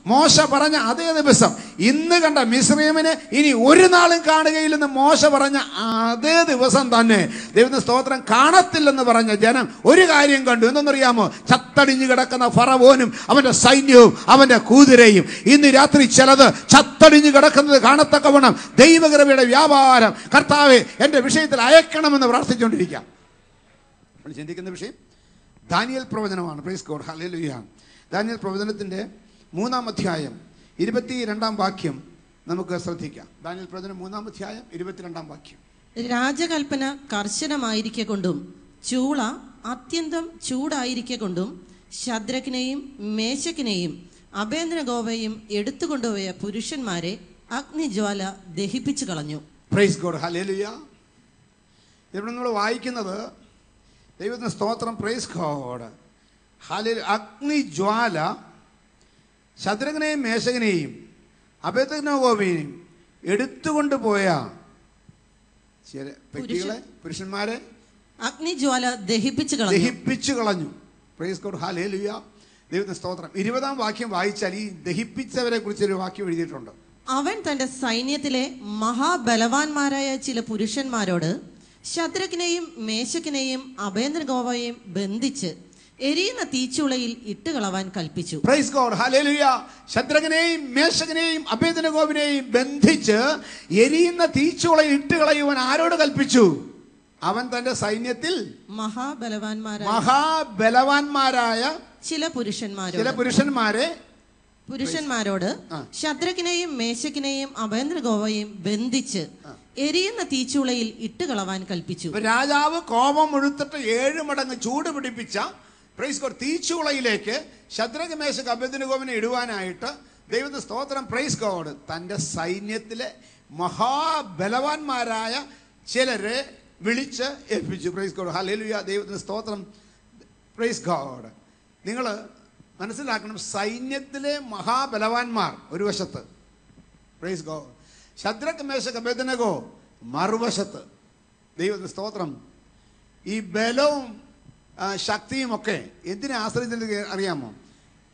മോശ പറഞ്ഞ അതേ ദിവസം ഇന്ന് കണ്ട മിസ്രയീമിനെ ഇനി ഒരു നാളും കാണുകയില്ലെന്ന് മോശ പറഞ്ഞ അതേ ദിവസം തന്നെ ദൈവത്തിന്റെ സ്തോത്രം കാണത്തില്ലെന്ന് പറഞ്ഞ ജനം ഒരു കാര്യം കണ്ടു. എന്തെന്നറിയാമോ? ചത്തടിഞ്ഞു കിടക്കുന്ന ഫറവോനും അവന്റെ സൈന്യവും അവന്റെ കുതിരയും. ഇന്ന് രാത്രി ചിലത് ചത്തടിഞ്ഞു കിടക്കുന്നത് കാണത്തക്കവണ്ണം ദൈവകൃപയുടെ വ്യാപാരം കർത്താവേ എൻ്റെ വിഷയത്തിൽ അയക്കണമെന്ന് പ്രാർത്ഥിച്ചുകൊണ്ടിരിക്കാം. നമ്മൾ ചിന്തിക്കുന്ന വിഷയം ദാനിയേൽ പ്രവചനമാണ്. Praise God, hallelujah. ദാനിയേൽ പ്രവചനത്തിന്റെ 3-ാം അധ്യായം 22-ാം വാക്യം നമുക്ക് ശ്രദ്ധിക്കാം. ദാനിയേൽ പ്രവചനം 3-ാം അധ്യായം 22-ാം വാക്യം. രാജകൽപ്പന കർശനമായിരിക്കൊണ്ടും ചൂള അത്യന്തം ചൂടായിരിക്കൊണ്ടും ശദ്രക്കിനെയും മേശക്കിനെയും അബേദ്നെഗോവയും എടുത്തുകൊണ്ടുപോയ പുരുഷന്മാരെ അഗ്നിജ്വാല ദഹിപ്പിച്ചു കളഞ്ഞു. Price God, hallelujah. ഇവിടെ നമ്മൾ വായിക്കുന്നത് ദൈവത്തിന് സ്തോത്രം, പ്രൈസ് ഗോഡ്, ഹല്ലേലൂയ. അഗ്നിജ്വാല ശദ്രക്കിനെയും മേശകിനെയും അബേദ്നെഗോവിനെയും എടുത്തുകൊണ്ടുപോയ ചില വ്യക്തികളെ, പുരുഷന്മാരെ അഗ്നിജ്വാല ദഹിപ്പിച്ചു കളഞ്ഞു. Price God, hallelujah. ദൈവത്തിന്റെ സ്തോത്രം. 20-ാം വാക്യം വായിച്ചാൽ ഈ ദഹിപ്പിച്ചവരെ കുറിച്ചൊരു വാക്യം എഴുതിയിട്ടുണ്ട്. അവൻ തന്റെ സൈന്യത്തിലെ മഹാബലവാന്മാരായ ചില പുരുഷന്മാരോട് ശദ്രക്കിനെയും മേശക്കിനെയും അബേദ്നെഗോവയെയും ബന്ധിച്ച് എരിയുന്ന തീച്ചുളയിൽ ഇട്ടുകളവാൻ കൽപ്പിച്ചു. Praise God, hallelujah. ശദ്രക്കിനെയും മേശകിനെയും അബേദ്നെഗോവിനെയും ബന്ധിച്ച് എരിയുന്ന തീച്ചുളയിൽ ഇട്ടുകളയുവാൻ ആരോട് കൽപ്പിച്ചു? അവൻ തന്റെ സൈന്യത്തിൽ മഹാബലവാന്മാരായ ചില പുരുഷന്മാരോട് ശദ്രക്കിനെയും മേശക്കിനെയും അബേദ്നെഗോവയെയും ബന്ധിച്ച് എരിയുന്ന തീച്ചുളയിൽ ഇട്ടുകളവാൻ കൽപ്പിച്ചു. രാജാവ് കോപം മുഴുത്തിട്ട് 7 മടങ്ങ് ചൂട് പിടിപ്പിച്ച പ്രൈസ് ഗോഡ് തീച്ചുളയിലേക്ക് ശദ്രക്ക് മേശക്ക് അബേദ്നെഗോവിനെ ഇടുവാനായിട്ട് ദൈവത്തിന്റെ സ്തോത്രം, പ്രൈസ് ഗോഡ്, തന്റെ സൈന്യത്തിലെ മഹാബലവാന്മാരായ ചിലരെ വിളിച്ച് ഏൽപ്പിച്ചു. Price God, hallelujah. ദൈവത്തിന്റെ സ്തോത്രം, പ്രൈസ് ഗോഡ്. നിങ്ങൾ മനസ്സിലാക്കണം, സൈന്യത്തിലെ മഹാബലവാന്മാർ ഒരു വശത്ത്, പ്രൈസ് ഗോഡ്, ശദ്രക്ക് മേശക്ക് അബേദ്നെഗോ മറുവശത്ത്. ദൈവത്തിന്റെ സ്തോത്രം. ഈ ബലവും ശക്തിയും ഒക്കെ എന്തിനെ ആശ്രയിച്ചിട്ട് അറിയാമോ?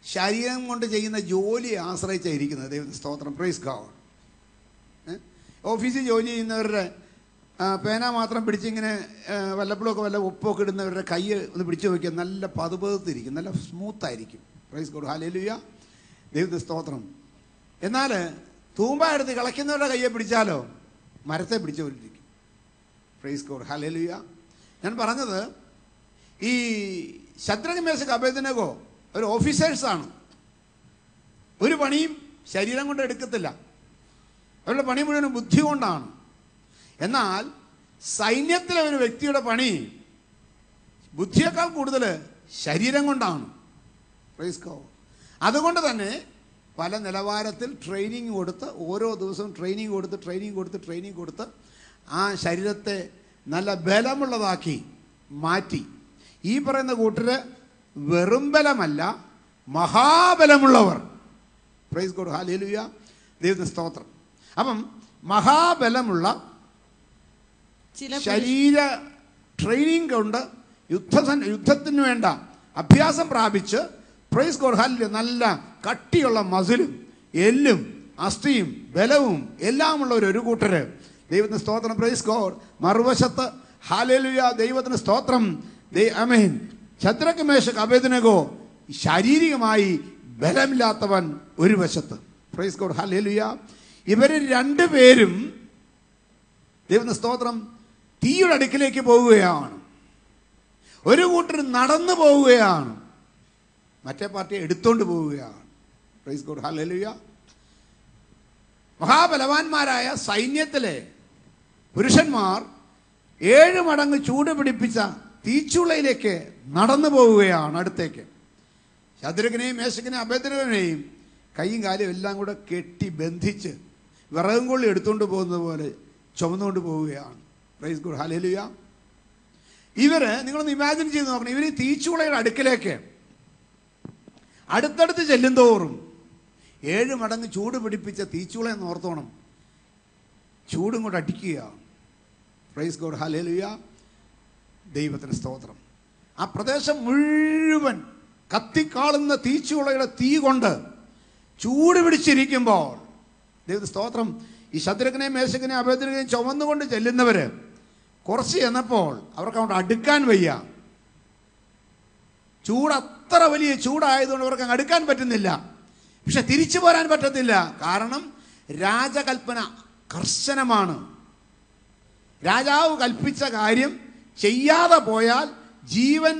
ശരീരം കൊണ്ട് ചെയ്യുന്ന ജോലിയെ ആശ്രയിച്ചായിരിക്കുന്നത്. ദൈവത്തിന്റെ സ്തോത്രം, പ്രൈസ് ഗോഡ്. ഓഫീസിൽ ജോലി ചെയ്യുന്നവരുടെ പേന മാത്രം പിടിച്ചിങ്ങനെ വല്ലപ്പോഴൊക്കെ വല്ല ഉപ്പൊക്കെ ഇടുന്നവരുടെ കൈ ഒന്ന് പിടിച്ചു നോക്കിയാൽ നല്ല പതുപതിരിക്കും, നല്ല സ്മൂത്തായിരിക്കും. Price God, hallelujah. ദൈവത്തിന്റെ സ്തോത്രം. എന്നാൽ തൂമ്പ എടുത്ത് കളയ്ക്കുന്നവരുടെ കയ്യെ പിടിച്ചാലോ മരത്തെ പിടിച്ചുകൊണ്ടിരിക്കും. Price God, hallelujah. ഞാൻ പറഞ്ഞത് ഈ ശദ്രക്ക് മേശക്ക് അബേദ്നെഗോ ഒരു ഓഫീസേഴ്സാണ്. ഒരു പണിയും ശരീരം കൊണ്ട് എടുക്കത്തില്ല. അവരുടെ പണി മുഴുവൻ ബുദ്ധി കൊണ്ടാണ്. എന്നാൽ സൈന്യത്തിലെ ഒരു വ്യക്തിയുടെ പണി ബുദ്ധിയേക്കാൾ കൂടുതൽ ശരീരം കൊണ്ടാണ്. Praise God. അതുകൊണ്ട് തന്നെ പല നിലവാരത്തിൽ ട്രെയിനിങ് കൊടുത്ത്, ഓരോ ദിവസവും ട്രെയിനിങ് കൊടുത്ത് ആ ശരീരത്തെ നല്ല ബലമുള്ളതാക്കി മാറ്റി. ഈ പറയുന്ന കൂട്ടര് വെറും ബലമല്ല, മഹാബലമുള്ളവർ. Praise God, hallelujah. ദൈവത്തിന്റെ സ്തോത്രം. അപ്പം മഹാബലമുള്ള ശരീര ട്രെയിനിങ് കൊണ്ട് യുദ്ധത്തിന് വേണ്ട അഭ്യാസം പ്രാപിച്ച്, പ്രൈസ് ഗോഡ്, ഹല്ലേലൂയ, നല്ല കട്ടിയുള്ള മസിലും എല്ലും അസ്ഥിയും ബലവും എല്ലാമുള്ള ഒരു കൂട്ടര്. ദൈവത്തിന് സ്തോത്രം, പ്രൈസ് ഗോഡ്. മറുവശത്ത്, ഹല്ലേലൂയ, ദൈവത്തിന് സ്തോത്രം, ആമേൻ, ശദ്രക്ക് മേശക്ക് അബേദ്നെഗോ ശാരീരികമായി ബലമില്ലാത്തവൻ ഒരു വശത്ത്. Price God, hallelujah. ഇവര് രണ്ടുപേരും ദൈവത്തിന്റെ സ്തോത്രം തീയുടെ അടുക്കിലേക്ക് പോവുകയാണ്. ഒരു കൂട്ടർ നടന്നു പോവുകയാണ്, മറ്റേ പാർട്ടിയെ എടുത്തോണ്ട് പോവുകയാണ്. Price God, hallelujah. മഹാബലവാന്മാരായ സൈന്യത്തിലെ പുരുഷന്മാർ 7 മടങ്ങ് ചൂട് പിടിപ്പിച്ച തീച്ചുളയിലേക്ക് നടന്നു പോവുകയാണ് അടുത്തേക്ക്. ശദ്രക്കിനെയും മേശക്കിനെയും അബേദ്നെഗോവിനെയും കൈയും കാലും എല്ലാം കൂടെ കെട്ടി ബന്ധിച്ച് വിറകും കൊള്ളി എടുത്തുകൊണ്ട് പോകുന്നത് പോലെ ചുമന്നുകൊണ്ട് പോവുകയാണ്. Price God, hallelujah. ഇവര് നിങ്ങളൊന്ന് ഇമാജിൻ ചെയ്ത് നോക്കണം. ഇവർ ഈ തീച്ചുളയുടെ അടുക്കിലേക്ക് അടുത്തടുത്ത് ചെല്ലും തോറും 7 മടങ്ങ് ചൂട് പിടിപ്പിച്ച തീച്ചുളയെന്ന് ഓർത്തോണം, ചൂടും കൊണ്ട് അടിക്കുകയാണ്. Praise God, hallelujah. ദൈവത്തിന് സ്തോത്രം. ആ പ്രദേശം മുഴുവൻ കത്തിക്കാളുന്ന തീച്ചുളയുടെ തീ കൊണ്ട് ചൂട് പിടിച്ചിരിക്കുമ്പോൾ, ദൈവ സ്തോത്രം, ഈ ശദ്രക്കിനെയും മേശക്കിനെയും അബേദ്നെഗോവിനെയും ചുമന്നുകൊണ്ട് ചെല്ലുന്നവര് കുറച്ച് ചെന്നപ്പോൾ അവർക്ക് അങ്ങോട്ട് അടുക്കാൻ വയ്യ. ചൂട് അത്ര വലിയ ചൂടായതുകൊണ്ട് അവർക്ക് അങ്ങ് അടുക്കാൻ പറ്റുന്നില്ല. പക്ഷെ തിരിച്ചു പോരാൻ പറ്റത്തില്ല. കാരണം രാജകൽപ്പന കർശനമാണ്. രാജാവ് കൽപ്പിച്ച കാര്യം ചെയ്യാതെ പോയാൽ ജീവൻ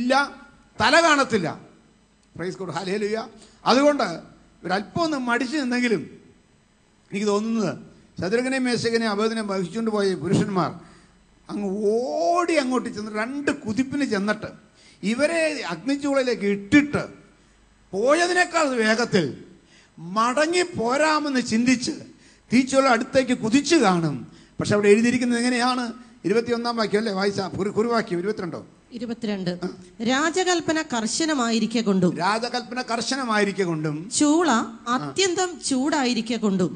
ഇല്ല, തല കാണത്തില്ല. Price God, hallelujah. അതുകൊണ്ട് ഒരല്പം ഒന്ന് മടിച്ചു നിന്നെങ്കിലും എനിക്ക് തോന്നുന്നത് ശദ്രക്കിനെയും മേശക്കിനെയും അബേദ്നെഗോവിനെയും വഹിച്ചുകൊണ്ട് പോയ പുരുഷന്മാർ അങ്ങ് ഓടി അങ്ങോട്ട് ചെന്ന് 2 കുതിപ്പിന് ചെന്നിട്ട് ഇവരെ അഗ്നിച്ചൂളയിലേക്ക് ഇട്ടിട്ട് പോയതിനേക്കാൾ വേഗത്തിൽ മടങ്ങി പോരാമെന്ന് ചിന്തിച്ച് തീച്ചൂള അടുത്തേക്ക് കുതിച്ചു കാണും. പക്ഷെ അവിടെ എഴുതിയിരിക്കുന്നത് എങ്ങനെയാണ്? 21-ാം വാക്യം അല്ലേ വായിച്ച? കുറുവാക്യം 22. രാജകൽപ്പന കർശനമായിരിക്കെ കൊണ്ടും ചൂള അത്യന്തം ചൂടായിരിക്കെ കൊണ്ടും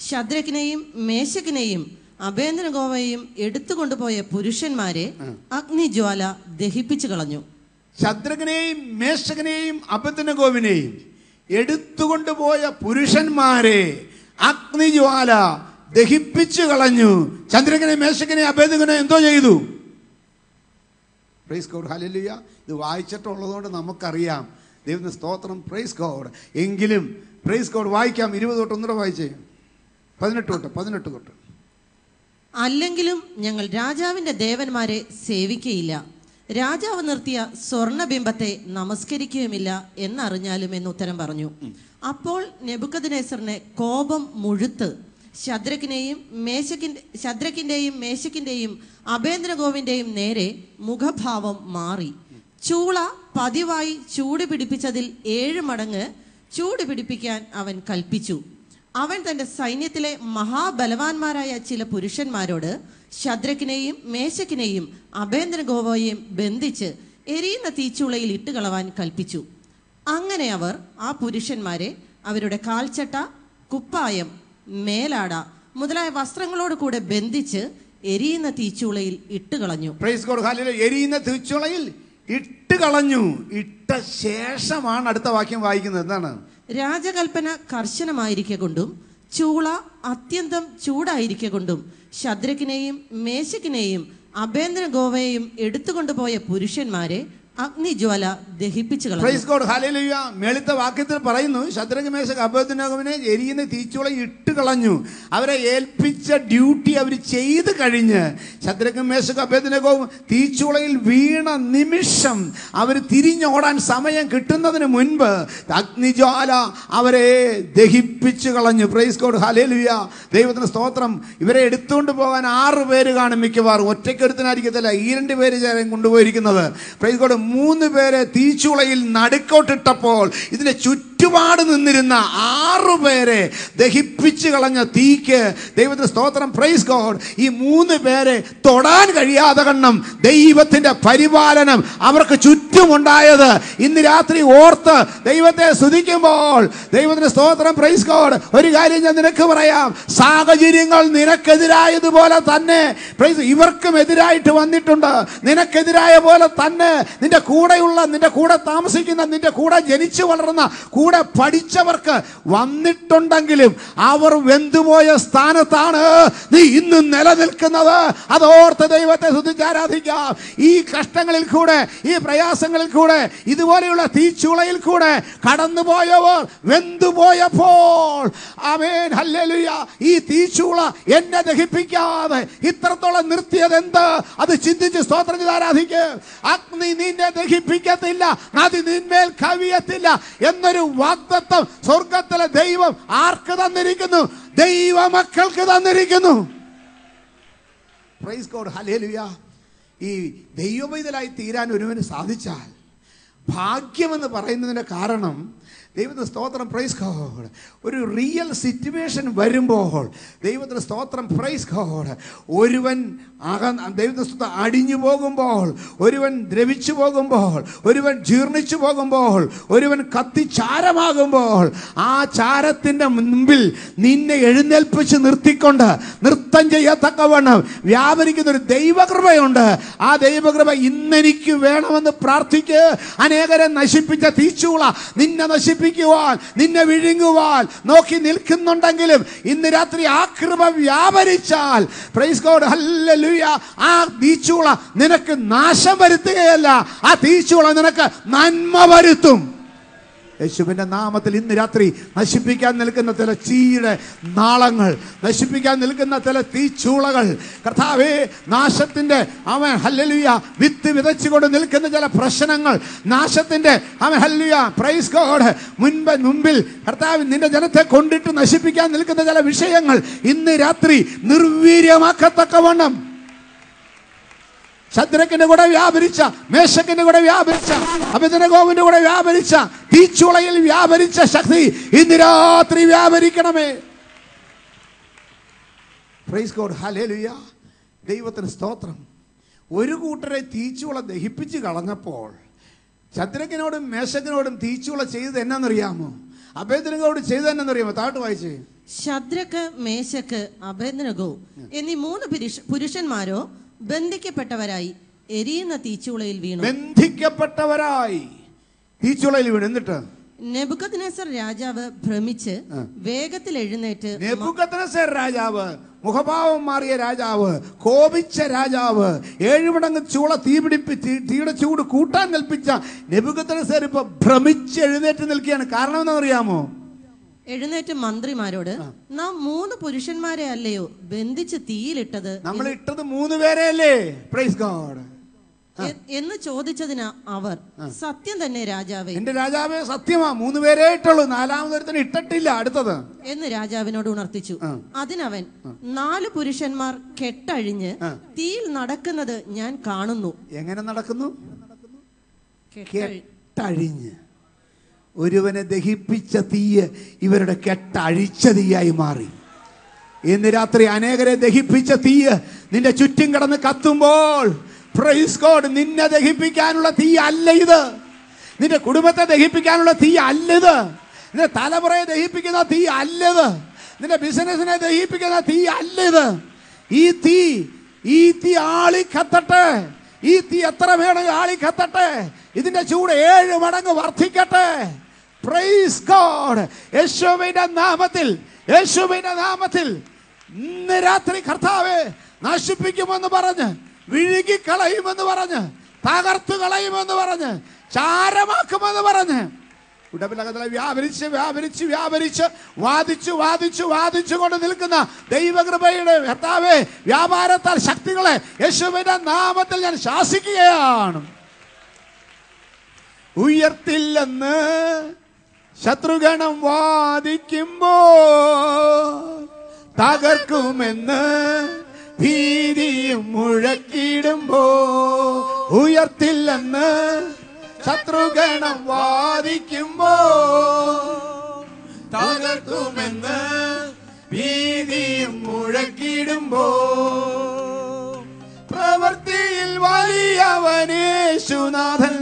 ശദ്രക്കിനെയും മേശക്കിനെയും അബേദ്നെഗോവയെയും എടുത്തുകൊണ്ടുപോയ പുരുഷന്മാരെ അഗ്നിജ്വാല ദഹിപ്പിച്ചു കളഞ്ഞു. ശദ്രക്കിനെയും മേശക്കിനെയും അബേദ്നെഗോവിനെയും എടുത്തുകൊണ്ടുപോയ പുരുഷന്മാരെ അഗ്നിജ്വാല ദഹിപ്പിച്ചു കളഞ്ഞു. ശദ്രക്കിനെയും മേശക്കിനെയും അബേദ്നെഗോവിനെയും എന്തോ ചെയ്തു? Price God, hallelujah. ഇത് വായിച്ചിട്ടുള്ളതുകൊണ്ട് നമുക്കറിയാം. ദൈവത്തിന് സ്തോത്രം, പ്രൈസ് ഗോഡ്. എങ്കിലും പ്രൈസ് ഗോഡ് വായിക്കാം. 20 തൊട്ട് ഒന്നുകൂടെ വായിച്ചേ. 18 തൊട്ട്. അല്ലെങ്കിലും ഞങ്ങൾ രാജാവിന്റെ ദേവന്മാരെ സേവിക്കയില്ല, രാജാവ് നിർത്തിയ സ്വർണബിംബത്തെ നമസ്കരിക്കുകയുമില്ല എന്നറിഞ്ഞാലും എന്ന് ഉത്തരം പറഞ്ഞു. അപ്പോൾ നെബൂഖദ്നേസറിനെ കോപം മുഴുത്ത് ശദ്രക്കിന്റെയും മേശക്കിന്റെയും അബേദ്നെഗോവിന്റെയും നേരെ മുഖഭാവം മാറി. ചൂള പതിവായി ചൂട് പിടിപ്പിച്ചതിൽ 7 മടങ്ങ് ചൂട് പിടിപ്പിക്കാൻ അവൻ കൽപ്പിച്ചു. അവൻ തന്റെ സൈന്യത്തിലെ മഹാബലവാന്മാരായ ചില പുരുഷന്മാരോട് ശദ്രക്കിനെയും മേശക്കിനെയും അബേദ്നെഗോവയെയും ബന്ധിച്ച് എരിയുന്ന തീച്ചൂളയിൽ ഇട്ടുകളവാൻ കൽപ്പിച്ചു. അങ്ങനെ അവർ ആ പുരുഷന്മാരെ അവരുടെ കാൽച്ചട്ട, കുപ്പായം, മേലാട മുതലായ വസ്ത്രങ്ങളോട് കൂടെ ബന്ധിച്ച് എരിയുന്ന തീച്ചൂളയിൽ ഇട്ടുകളഞ്ഞു. Praise God, hallelujah. എരിയുന്ന തീച്ചൂളയിൽ ഇട്ടുകളഞ്ഞു. ഇട്ട ശേഷമാണ് അടുത്ത വാക്യം വായിക്കുന്നത്. എന്താണ്? രാജകൽപ്പന കർശനമായിരിക്കെ കൊണ്ടും ചൂള അത്യന്തം ചൂടായിരിക്കെ കൊണ്ടും ശദ്രക്കിനെയും മേശക്കിനെയും അബേദ്നെഗോവയെയും എടുത്തുകൊണ്ടുപോയ പുരുഷന്മാരെ അഗ്നിജ്വാല ദഹിപ്പിച്ചു കളഞ്ഞു. Price God, hallelujah. മേളിത്തെ വാക്യത്തിൽ പറയുന്നു, ശദ്രക്ക്, മേശക്ക്, അബേദ്നെഗോവിനെ എരിയുന്ന തീച്ചൂള ഇട്ട് കളഞ്ഞു. അവരെ ഏൽപ്പിച്ച ഡ്യൂട്ടി അവർ ചെയ്ത് കഴിഞ്ഞ് ശദ്രക്ക്, മേശക്ക്, അബേദ്നെഗോവും തീച്ചൂളയിൽ വീണ നിമിഷം അവർ തിരിഞ്ഞോടാൻ സമയം കിട്ടുന്നതിന് മുൻപ് അഗ്നിജ്വാല അവരെ ദഹിപ്പിച്ചു കളഞ്ഞു. Price God, hallelujah. ദൈവത്തിന് സ്തോത്രം. ഇവരെ എടുത്തുകൊണ്ട് പോകാൻ 6 പേര് കാണും മിക്കവാറും. ഒറ്റയ്ക്കെടുത്തിനായിരിക്കത്തില്ല, ഈ 2 പേര് ചേരാൻ കൊണ്ടുപോയിരിക്കുന്നത്. Praise God. 3 പേരെ തീച്ചൂളയിൽ നടുക്കോട്ടിട്ടപ്പോൾ ഇതിനെ ചുറ്റുപാട് നിന്നിരുന്ന 6 പേരെ ദഹിപ്പിച്ചു കളഞ്ഞ തീക്ക് ദൈവത്തിന് സ്തോത്രം, പ്രൈസ് ഗോഡ്. ഈ 3 പേരെ തൊടാൻ കഴിയാതെ കണ്ണം ദൈവത്തിന്റെ പരിപാലനം അവർക്ക് ചുറ്റുമുണ്ടായത് ഇന്ന് രാത്രി ഓർത്ത് ദൈവത്തെ സ്തുതിക്കുമ്പോൾ ദൈവത്തിന് സ്തോത്രം, പ്രൈസ് ഗോഡ്. ഒരു കാര്യം ഞാൻ നിനക്ക് പറയാം, സാഹചര്യങ്ങൾ നിനക്കെതിരായതുപോലെ തന്നെ ഇവർക്കും എതിരായിട്ട് വന്നിട്ടുണ്ട്. നിനക്കെതിരായ പോലെ തന്നെ നിന്റെ കൂടെയുള്ള, നിന്റെ കൂടെ താമസിക്കുന്ന, നിന്റെ കൂടെ ജനിച്ചു വളർന്ന, കൂടെ പഠിച്ചവർക്ക് വന്നിട്ടുണ്ടെങ്കിലും അവർ വെന്തുപോയ സ്ഥാനത്താണ് നീ ഇന്നും നിലനിൽക്കുന്നത്. അതോർത്ത് ദൈവത്തെ സ്തുതിച്ചാരാധിക്കാം. ഈ കഷ്ടങ്ങളിൽ കൂടെ, ഈ പ്രയാസങ്ങളിൽ കൂടെ, ഇതുപോലെയുള്ള തീച്ചൂളയിൽ കൂടെ കടന്നുപോയവർ വെന്തുപോയപ്പോൾ, ആമേൻ, ഹല്ലേലൂയ, ഈ തീച്ചൂള എന്നെ ദഹിപ്പിക്കാതെ ഇത്രത്തോളം നിർത്തിയത് എന്ത്? അത് ചിന്തിച്ച് സ്തോത്രം ചെയ്ത് ആരാധിക്കുക. അഗ്നി നിന്നെ ദഹിപ്പിക്കത്തില്ല, നദി നിന്മേൽ കവിയത്തില്ല എന്നൊരു വാഗ്ദത്തം സ്വർഗത്തിലെ ദൈവം ആർക്ക് തന്നിരിക്കുന്നു? ദൈവമക്കൾക്ക് തന്നിരിക്കുന്നു. Price God, hallelujah. ഈ ദൈവപൈതലായി തീരാൻ ഒരുവന് സാധിച്ചാൽ ഭാഗ്യമെന്ന് പറയുന്നതിന്റെ കാരണം ദൈവത്തിന് സ്തോത്രം, പ്രൈസ് ഗോഡ്, ഒരു റിയൽ സിറ്റുവേഷൻ വരുമ്പോൾ ദൈവത്തിന് സ്തോത്രം, പ്രൈസ് ഗോഡ്, ഒരുവൻ ദൈവത്തിന് സ്തോത്രം അടിഞ്ഞു പോകുമ്പോൾ, ഒരുവൻ ദ്രവിച്ചു പോകുമ്പോൾ, ഒരുവൻ ജീർണിച്ചു പോകുമ്പോൾ, ഒരുവൻ കത്തിച്ചാരമാകുമ്പോൾ ആ ചാരത്തിൻ്റെ മുൻപിൽ നിന്നെ എഴുന്നേൽപ്പിച്ച് നിർത്തിക്കൊണ്ട് നൃത്തം ചെയ്യത്തക്കവണ്ണം വ്യാപരിക്കുന്ന ഒരു ദൈവകൃപയുണ്ട്. ആ ദൈവകൃപ ഇന്നെനിക്ക് വേണമെന്ന് പ്രാർത്ഥിക്ക്. അനേകരെ നശിപ്പിച്ച തീച്ചൂള നിന്നെ നശിപ്പിക്കും നശിപ്പിക്കുവാൻ, നിന്നെ വിഴുങ്ങുവാൻ നോക്കി നിൽക്കുന്നുണ്ടെങ്കിലും ഇന്ന് രാത്രി ആ കൃപ വ്യാപരിച്ചാൽ, പ്രൈസ് ഗോഡ്, ഹല്ലേലൂയ, ആ തീച്ചൂള നിനക്ക് നാശം വരുത്തുകയല്ല, ആ തീച്ചൂള നിനക്ക് നന്മ വരുത്തും. യേശുവിന്റെ നാമത്തിൽ ഇന്ന് രാത്രി നശിപ്പിക്കാൻ നിൽക്കുന്ന ചില തീയുടെ നാളങ്ങൾ, നശിപ്പിക്കാൻ നിൽക്കുന്ന ചില തീച്ചൂളകൾ, കർത്താവേ, നാശത്തിന്റെ അവൻ ഹല്ലേലൂയ വിത്ത് വിതച്ചുകൊണ്ട് നിൽക്കുന്ന ചില പ്രശ്നങ്ങൾ, നാശത്തിന്റെ അവൻ ഹല്ലേലൂയ പ്രൈസ് ഗോഡ് മുൻപിൽ കർത്താവ് നിന്റെ ജനത്തെ കൊണ്ടിട്ട് നശിപ്പിക്കാൻ നിൽക്കുന്ന ചില വിഷയങ്ങൾ ഇന്ന് രാത്രി നിർവീര്യമാക്കത്തക്കവണ്ണം ശദ്രക്കിന്റെ കൂടെ വ്യാപരിച്ച, മേശക്കിന്റെ കൂടെ വ്യാപരിച്ച, അബേദ്നെഗോവിന്റെ കൂടെ വ്യാപരിച്ച, തീച്ചുളയിൽ വ്യാപരിച്ച ശക്തി ഇന്ന് രാത്രി വ്യാപരിക്കണമേ. പ്രൈസ് ഗോഡ്, ഹല്ലേലൂയ, ദൈവത്തിന് സ്തോത്രം. ഒരു കൂട്ടരെ തീച്ചുള ദഹിപ്പിച്ച് കളഞ്ഞപ്പോൾ ശദ്രക്കിനോടും മേശക്കിനോടും തീച്ചുള ചെയ്തത് എന്നാന്നറിയാമോ? അബേദ്നെഗോവോട് ചെയ്തത് എന്നാന്നറിയാമോ? താട്ട് വായിച്ചേ. ശദ്രക്ക്, മേശക്ക്, അബേദ്നെഗോ എന്നീ 3 പുരുഷന്മാരോ ബന്ധിക്കപ്പെട്ടവരായി എരിയുന്ന തീച്ചൂളയിൽ വീണു. ബന്ധിക്കപ്പെട്ടവരായി തീച്ചൂളയിൽ വീണു. എന്നിട്ട് നെബൂഖദ്നേസർ രാജാവ് ഭ്രമിച്ച് വേഗത്തിൽ എഴുന്നേറ്റ്, നെബൂഖദ്നേസർ രാജാവ്, മുഖഭാവം മാറിയ രാജാവ്, കോപിച്ച രാജാവ്, 7 മടങ്ങ് ചൂള തീയുടെ ചൂട് കൂട്ടാൻ കൽപ്പിച്ച നെബൂഖദ്നേസർ ഇപ്പൊ ഭ്രമിച്ച് എഴുന്നേറ്റ് നിൽക്കുകയാണ്. കാരണം എന്താണെന്നറിയാമോ? എഴുന്നേറ്റ് മന്ത്രിമാരോട്, നാം 3 പുരുഷന്മാരെ അല്ലയോ ബന്ധിച്ച് തീയിലിട്ടത്? നമ്മൾ ഇട്ടത് 3 പേരെയല്ലേ? പ്രൈസ് ഗോഡ് എന്ന് ചോദിച്ചതിന് അവർ, സത്യം തന്നെ രാജാവേ. എന്റെ രാജാവേ, സത്യമാ, 3 പേരേ ഇട്ടുള്ളൂ, 4ാമതൊരുത്തനെ ഇട്ടിട്ടില്ല. അടുത്തത് എന്ന് രാജാവിനോട് ഉണർത്തിച്ചു. അതിനവൻ, 4 പുരുഷന്മാർ കെട്ടഴിഞ്ഞ് തീയിൽ നടക്കുന്നത് ഞാൻ കാണുന്നു. എങ്ങനെ നടക്കുന്നു? കെട്ടഴിഞ്ഞ്. ഒരുവനെ ദഹിപ്പിച്ച തീയ് ഇവരുടെ കെട്ടഴിച്ച തീയായി മാറി. ഇന്ന് രാത്രി അനേകരെ ദഹിപ്പിച്ച തീയ് നിന്റെ ചുറ്റും കിടന്ന് കത്തുമ്പോൾ, പ്രൈസ് ഗോഡ്, നിന്നെ ദഹിപ്പിക്കാനുള്ള തീ അല്ല ഇത്. നിന്റെ കുടുംബത്തെ ദഹിപ്പിക്കാനുള്ള തീ അല്ല ഇത്. നിന്റെ തലമുറയെ ദഹിപ്പിക്കുന്ന തീ അല്ല ഇത്. നിന്റെ ബിസിനസിനെ ദഹിപ്പിക്കുന്ന തീ അല്ല ഇത്. ഈ തീ ആളി കത്തട്ടെ. ഈ തീ എത്ര വേണമെങ്കിൽ ആളി കത്തട്ടെ. ഇതിന്റെ ചൂട് 7 മടങ്ങ് വർദ്ധിക്കട്ടെ. Praise God. യേശുവിന്റെ നാമത്തിൽ, യേശുവിന്റെ നാമത്തിൽ ഇന്ന് രാത്രി കർത്താവേ, നശിപ്പിക്കുമെന്ന് പറഞ്ഞ്, വിഴുകിക്കളയുമെന്ന് പറഞ്ഞ്, തകർത്തു കളയുമെന്ന് പറഞ്ഞ്, ചാരമാക്കുമെന്ന് പറഞ്ഞ് ഉടമ്പലകത്തിലെ വ്യാപരിച്ച് വ്യാപരിച്ച് വ്യാപരിച്ച് വാദിച്ചു വാദിച്ചു വാദിച്ചു കൊണ്ട് നിൽക്കുന്ന ദൈവകൃപയുടെ കർത്താവേ, വ്യാപാരത്താൽ ശക്തികളെ യേശുവിന്റെ നാമത്തിൽ ഞാൻ ശാസിക്കുകയാണ്. ഉയർത്തില്ലെന്ന് ശത്രുഗണം വാദിക്കുമ്പോൾ, തകർക്കുമെന്ന് ഭീതിയും മുഴക്കിടുമ്പോ, ഉയർത്തില്ലെന്ന് ശത്രുഗണം വാദിക്കുമ്പോ, തകർക്കുമെന്ന് ഭീതിയും മുഴക്കിടുമ്പോ, പ്രവൃത്തിയിൽ വലിയവനേശുനാഥൻ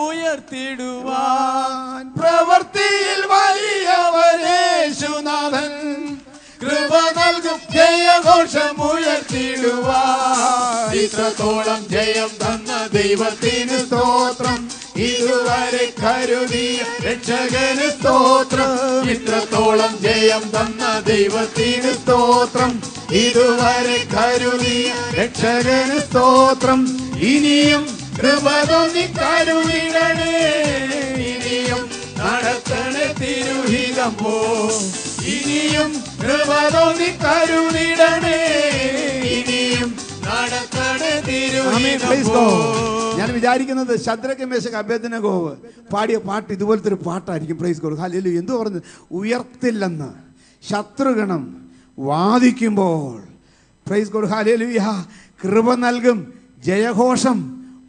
ഉയർത്തിടുവാൻ, പ്രവൃത്തിയിൽ വലിയവനേശുനാഥൻ കൃപ നൽകും ജയഘോഷം ഉയർത്തിടുവാൻ. ഇത്രത്തോളം ജയം തന്ന ദൈവത്തിന് സ്തോത്രം, ഇതുവരെ കരുതിയ രക്ഷകന് സ്തോത്രം. ഇത്രത്തോളം ജയം തന്ന ദൈവത്തിന് സ്തോത്രം, ഇതുവരെ കരുതിയ രക്ഷകന് സ്തോത്രം. ഇനിയും കൃപ തോന്നി കരുതിടണേ, ഇനിയും നടത്തണേ തിരുഹിതം പോ. ഇനിയും കൃപ തോന്നി കരുതിടണേ, ഇനിയും നടത്തണേ തിരുഹിതം പോ. ഞാൻ വിചാരിക്കുന്നത് ശദ്രക്ക്, മേശക്ക്, അബേദ്നെഗോ പാടിയ പാട്ട് ഇതുപോലത്തെ ഒരു പാട്ടായിരിക്കും. Price God, hallelujah. എന്തോ പറഞ്ഞു? ഉയർത്തില്ലെന്ന് ശത്രുഗണം വാദിക്കുമ്പോൾ, പ്രൈസ് ഗോഡ്, ഹല്ലേലൂയ, കൃപ നൽകും ജയഘോഷം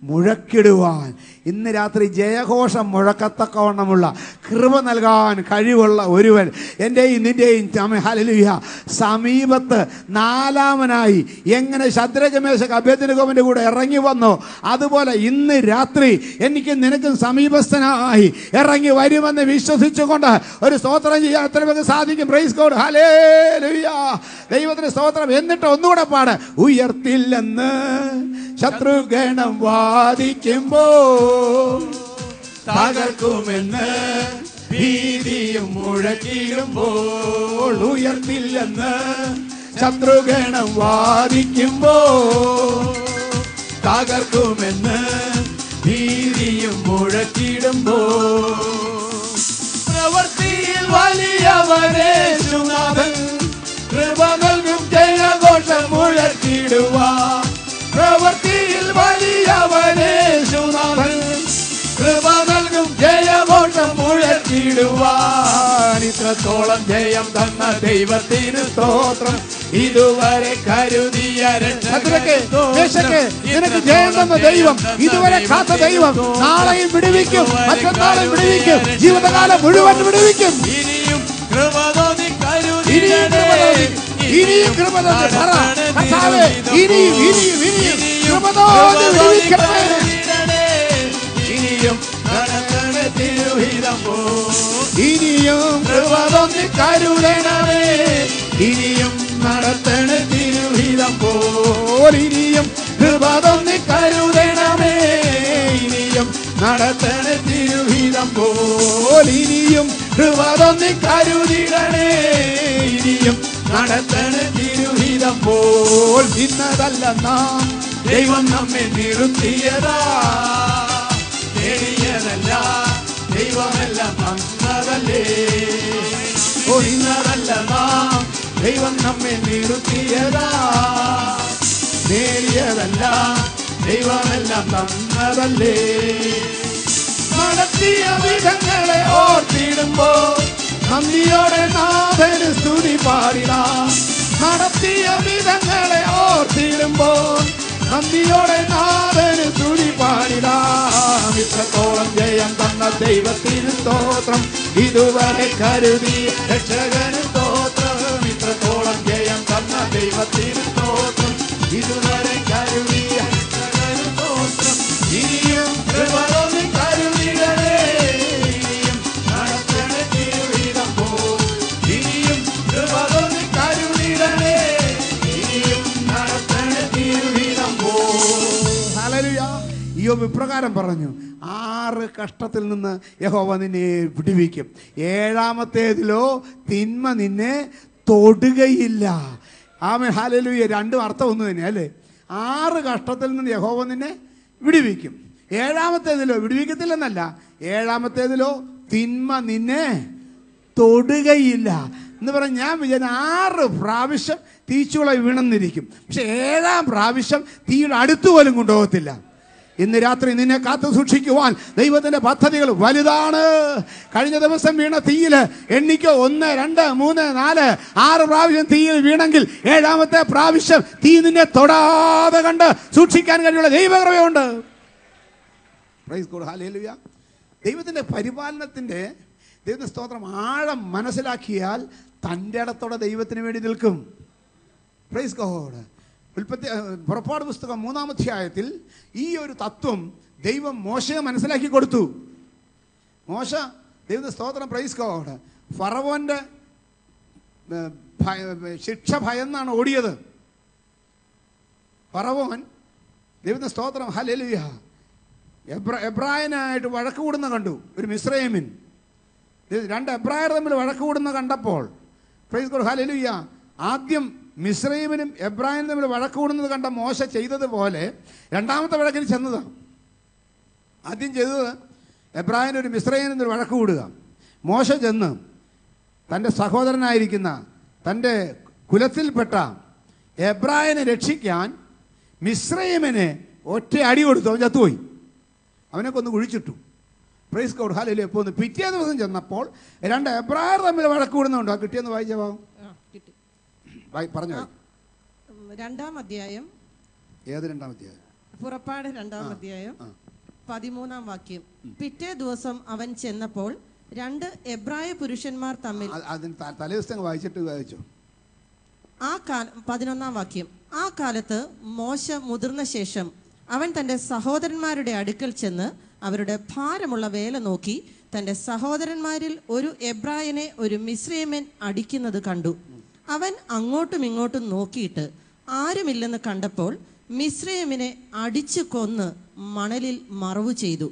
മുഴക്കിടുവാൻ. ഇന്ന് രാത്രി ജയഘോഷം മുഴക്കത്തക്കവണ്ണമുള്ള കൃപ നൽകാൻ കഴിവുള്ള ഒരുവൻ എൻ്റെയും നിൻ്റെയും ഹല്ലേലൂയ സമീപത്ത് 4ാമനായി എങ്ങനെ ശദ്രക്ക്, മേശക്ക്, അബേദ്നെഗോവിൻ്റെ കൂടെ ഇറങ്ങി വന്നോ, അതുപോലെ ഇന്ന് രാത്രി എനിക്കും നിനക്കും സമീപസ്ഥനായി ഇറങ്ങി വരുമെന്ന് വിശ്വസിച്ചുകൊണ്ട് ഒരു സ്തോത്രം ചെയ്യാൻ എത്ര പേർക്ക് സാധിക്കും? പ്രൈസ് ഗോഡ്, ഹല്ലേലൂയ, ദൈവത്തിന് സ്തോത്രം. എന്നിട്ട് ഒന്നുകൂടെ പാട്. ഉയർത്തില്ലെന്ന് ശത്രുഗണം വാദിക്കുമ്പോ, തകർക്കുമെന്ന് ഭീതിയും മുഴക്കിടുമ്പോൾ, ഉയർത്തില്ലെന്ന് ശത്രുഗണം വാദിക്കുമ്പോൾ, തകർക്കുമെന്ന് ഭീതിയും മുഴക്കിടുമ്പോൾ, പ്രവൃത്തിയിൽ വലിയവനേശുനാഥൻ കൃപ നൽകും ജയഘോഷം മുഴക്കിടുവാൻ. പ്രവൃത്തിയിൽ വലിയവനേശുനാഥൻ കൃപ നൽകും ജയഘോഷം മുഴക്കിടുവാൻ. ഇത്രത്തോളം ജയം തന്ന ദൈവത്തിന് സ്തോത്രം. ഇതുവരെ കരുതിയ രക്ഷകർക്ക് നിനക്ക് ജയം തന്ന ദൈവം, ഇതുവരെ കാത്ത ദൈവം നാളെയും വിടുവിക്കും, മറ്റന്നാളും വിടുവിക്കും, ജീവിതകാലം മുഴുവൻ വിടുവിക്കും. ഇനിയും കൃപ തോന്നി ഇനിയും കൃപ തോന്നി പറ കർത്താവേ, ഇനിയും ഇനിയും ഇനിയും കൃപ തോന്നി വിടുവിക്കണമേ. ഇനിയും തിരുഹിതം പോ, ഇനിയും കൃപ തോന്നി കരുതണമേ. ഇനിയും നടത്തണ തിരുഹിതം പോൽ, ഇനിയും കൃപ തോന്നി കരുതണമേ. ഇനിയും നടത്തണ തിരുഹിതം പോൽ, ഇനിയും കൃപ തോന്നി കരുതിടണേ. ഇനിയും നടത്തണ തിരുഹിതം പോൽ. ഇന്നതല്ല നാം ദൈവം നമ്മെ നിർത്തിയതാ, നേടിയതല്ല ദൈവമെല്ലാം തന്നതല്ലേ. ഇന്നതല്ല നാം ദൈവം നമ്മെ നിർത്തിയതാ, നേടിയതല്ല ദൈവമെല്ലാം തന്നതല്ലേ. നടത്തിയ വിധങ്ങളെ ഓർത്തിടുമ്പോൾ നന്ദിയോടെ നാഥന് സ്തുതി പാടിടാം. നടത്തിയ വിധങ്ങളെ ഓർത്തിടുമ്പോൾ നന്ദിയോടെ നാഥന് സ്തുതി പാടിടാം. ഇത്രത്തോളം ജയം തന്ന ദൈവത്തിന് സ്തോത്രം. ഇതുവരെ കരുതി രക്ഷകന് സ്തോത്രം. ഇത്രത്തോളം ജയം തന്ന ദൈവത്തിന് സ്തോത്രം. ഇതുവരെ കരുതി രക്ഷകന് സ്തോത്രം. ഇനിയും കൃപ തോന്നി കരുതിടണേ. ഇനിയും നടത്തണ തിരുഹിതം പോൽ, ഇനിയും കൃപ തോന്നി കരുതിടണേ. ഇനിയും നടത്തണ തിരുഹിതം പോൽ. ഹല്ലേലൂയ. ഇയ്യോബ് ഇപ്രകാരം പറഞ്ഞു, 6 കഷ്ടത്തിൽ നിന്ന് യഹോവ നിന്നെ വിടുവിക്കും, 7ാമത്തേതിലോ തിന്മ നിന്നെ തൊടുകയില്ല. ആമേൻ, ഹല്ലേലൂയ. രണ്ടും അർത്ഥം ഒന്ന് തന്നെ അല്ലേ. 6 കഷ്ടത്തിൽ നിന്ന് യഹോവ നിന്നെ വിടുവിക്കും, 7ാമത്തേതിലോ വിടുവിക്കത്തില്ലെന്നല്ല, 7ാമത്തേതിലോ തിന്മ നിന്നെ തൊടുകയില്ല എന്ന് പറഞ്ഞ് ഞാൻ വിചാരിച്ചു 6 പ്രാവശ്യം തീച്ചുള വീണെന്നിരിക്കും, പക്ഷെ 7ാം പ്രാവശ്യം തീയുടെ അടുത്ത് പോലും കൊണ്ടുപോകത്തില്ല. ഇന്ന് രാത്രി നിന്നെ കാത്തു സൂക്ഷിക്കുവാൻ ദൈവത്തിന്റെ പദ്ധതികൾ വലുതാണ്. കഴിഞ്ഞ ദിവസം വീണ തീയിൽ എണ്ണിക്കോ 1 2 3 4 6 പ്രാവശ്യം തീയിൽ വീണെങ്കിൽ 7ാമത്തെ പ്രാവശ്യം തീ നിന്നെ തൊടാതെ കണ്ട് സൂക്ഷിക്കാൻ കഴിയുള്ള ദൈവകൃപയുണ്ട്. Praise God, hallelujah. ദൈവത്തിന്റെ പരിപാലനത്തിന്റെ ദൈവത്തിന്റെ സ്തോത്രം ആഴം മനസ്സിലാക്കിയാൽ തൻ്റെ ഇടത്തോടെ ദൈവത്തിന് വേണ്ടി നിൽക്കും. Praise God. പുറപ്പാട് പുസ്തകം 3-ാം അധ്യായത്തിൽ ഈ ഒരു തത്വം ദൈവം മോശയെ മനസ്സിലാക്കി കൊടുത്തു. മോശ ദൈവത്തിന്റെ സ്തോത്രം, പ്രൈസ് ഗോഡ്, ഫറവോന്റെ ശിക്ഷ ഭയന്നാണ് ഓടിയത്. ഫറവോൻ ദൈവത്തിന്റെ സ്തോത്രം, ഹല്ലേലൂയ, എബ്രായനായിട്ട് വഴക്ക് കൂടുന്ന കണ്ടു. ഒരു മിസ്രയീമിൻ, 2 എബ്രായർ തമ്മിൽ വഴക്ക് കൂടുന്ന കണ്ടപ്പോൾ, പ്രൈസ് ഗോഡ്, ഹല്ലേലൂയ, ആദ്യം മിസ്രയീമിനും എബ്രായനും തമ്മിൽ വഴക്ക് കൂടുന്നത് കണ്ട മോശ ചെയ്തതുപോലെ 2ാമത്തെ വഴക്കിന് ചെന്നതാണ്. ആദ്യം ചെയ്തത് എബ്രായനൊരു മിസ്രയീനും തമ്മിൽ വഴക്ക് കൂടുക. മോശ ചെന്ന് തൻ്റെ സഹോദരനായിരിക്കുന്ന തൻ്റെ കുലത്തിൽപ്പെട്ട എബ്രായനെ രക്ഷിക്കാൻ മിസ്രയീമിനെ ഒറ്റ അടി കൊടുത്തു. അവൻ ചത്തുപോയി. അവനൊക്കെ ഒന്ന് കുഴിച്ചിട്ടു. Price God, hallelujah. ഇപ്പോൾ പിറ്റേ ദിവസം ചെന്നപ്പോൾ 2 എബ്രായർ തമ്മിൽ വഴക്ക് കൂടുന്നുണ്ടോ? കിട്ടിയെന്ന് വായിച്ചോ, പറഞ്ഞു. 2-ാം അധ്യായം. ഏത് 2-ാം അധ്യായം? പുറപ്പാട് 2-ാം അധ്യായം 13-ാം വാക്യം. പിറ്റേ ദിവസം അവൻ ചെന്നപ്പോൾ 2 എബ്രായ പുരുഷന്മാർ തമ്മിൽ. തലേ ദിവസം വായിച്ചിട്ട് വായിച്ചോ. 11-ാം വാക്യം. ആ കാലത്ത് മോശ മുതിർന്ന ശേഷം അവൻ തൻ്റെ സഹോദരന്മാരുടെ അടുക്കൽ ചെന്ന് അവരുടെ ഭാരമുള്ള വേല നോക്കി തൻ്റെ സഹോദരന്മാരിൽ ഒരു എബ്രായനെ ഒരു മിസ്രയീമൻ അടിക്കുന്നത് കണ്ടു. അവൻ അങ്ങോട്ടും ഇങ്ങോട്ടും നോക്കിയിട്ട് ആരുമില്ലെന്ന് കണ്ടപ്പോൾ മിസ്രയീമിനെ അടിച്ചു കൊന്ന് മണലിൽ മറവു ചെയ്തു.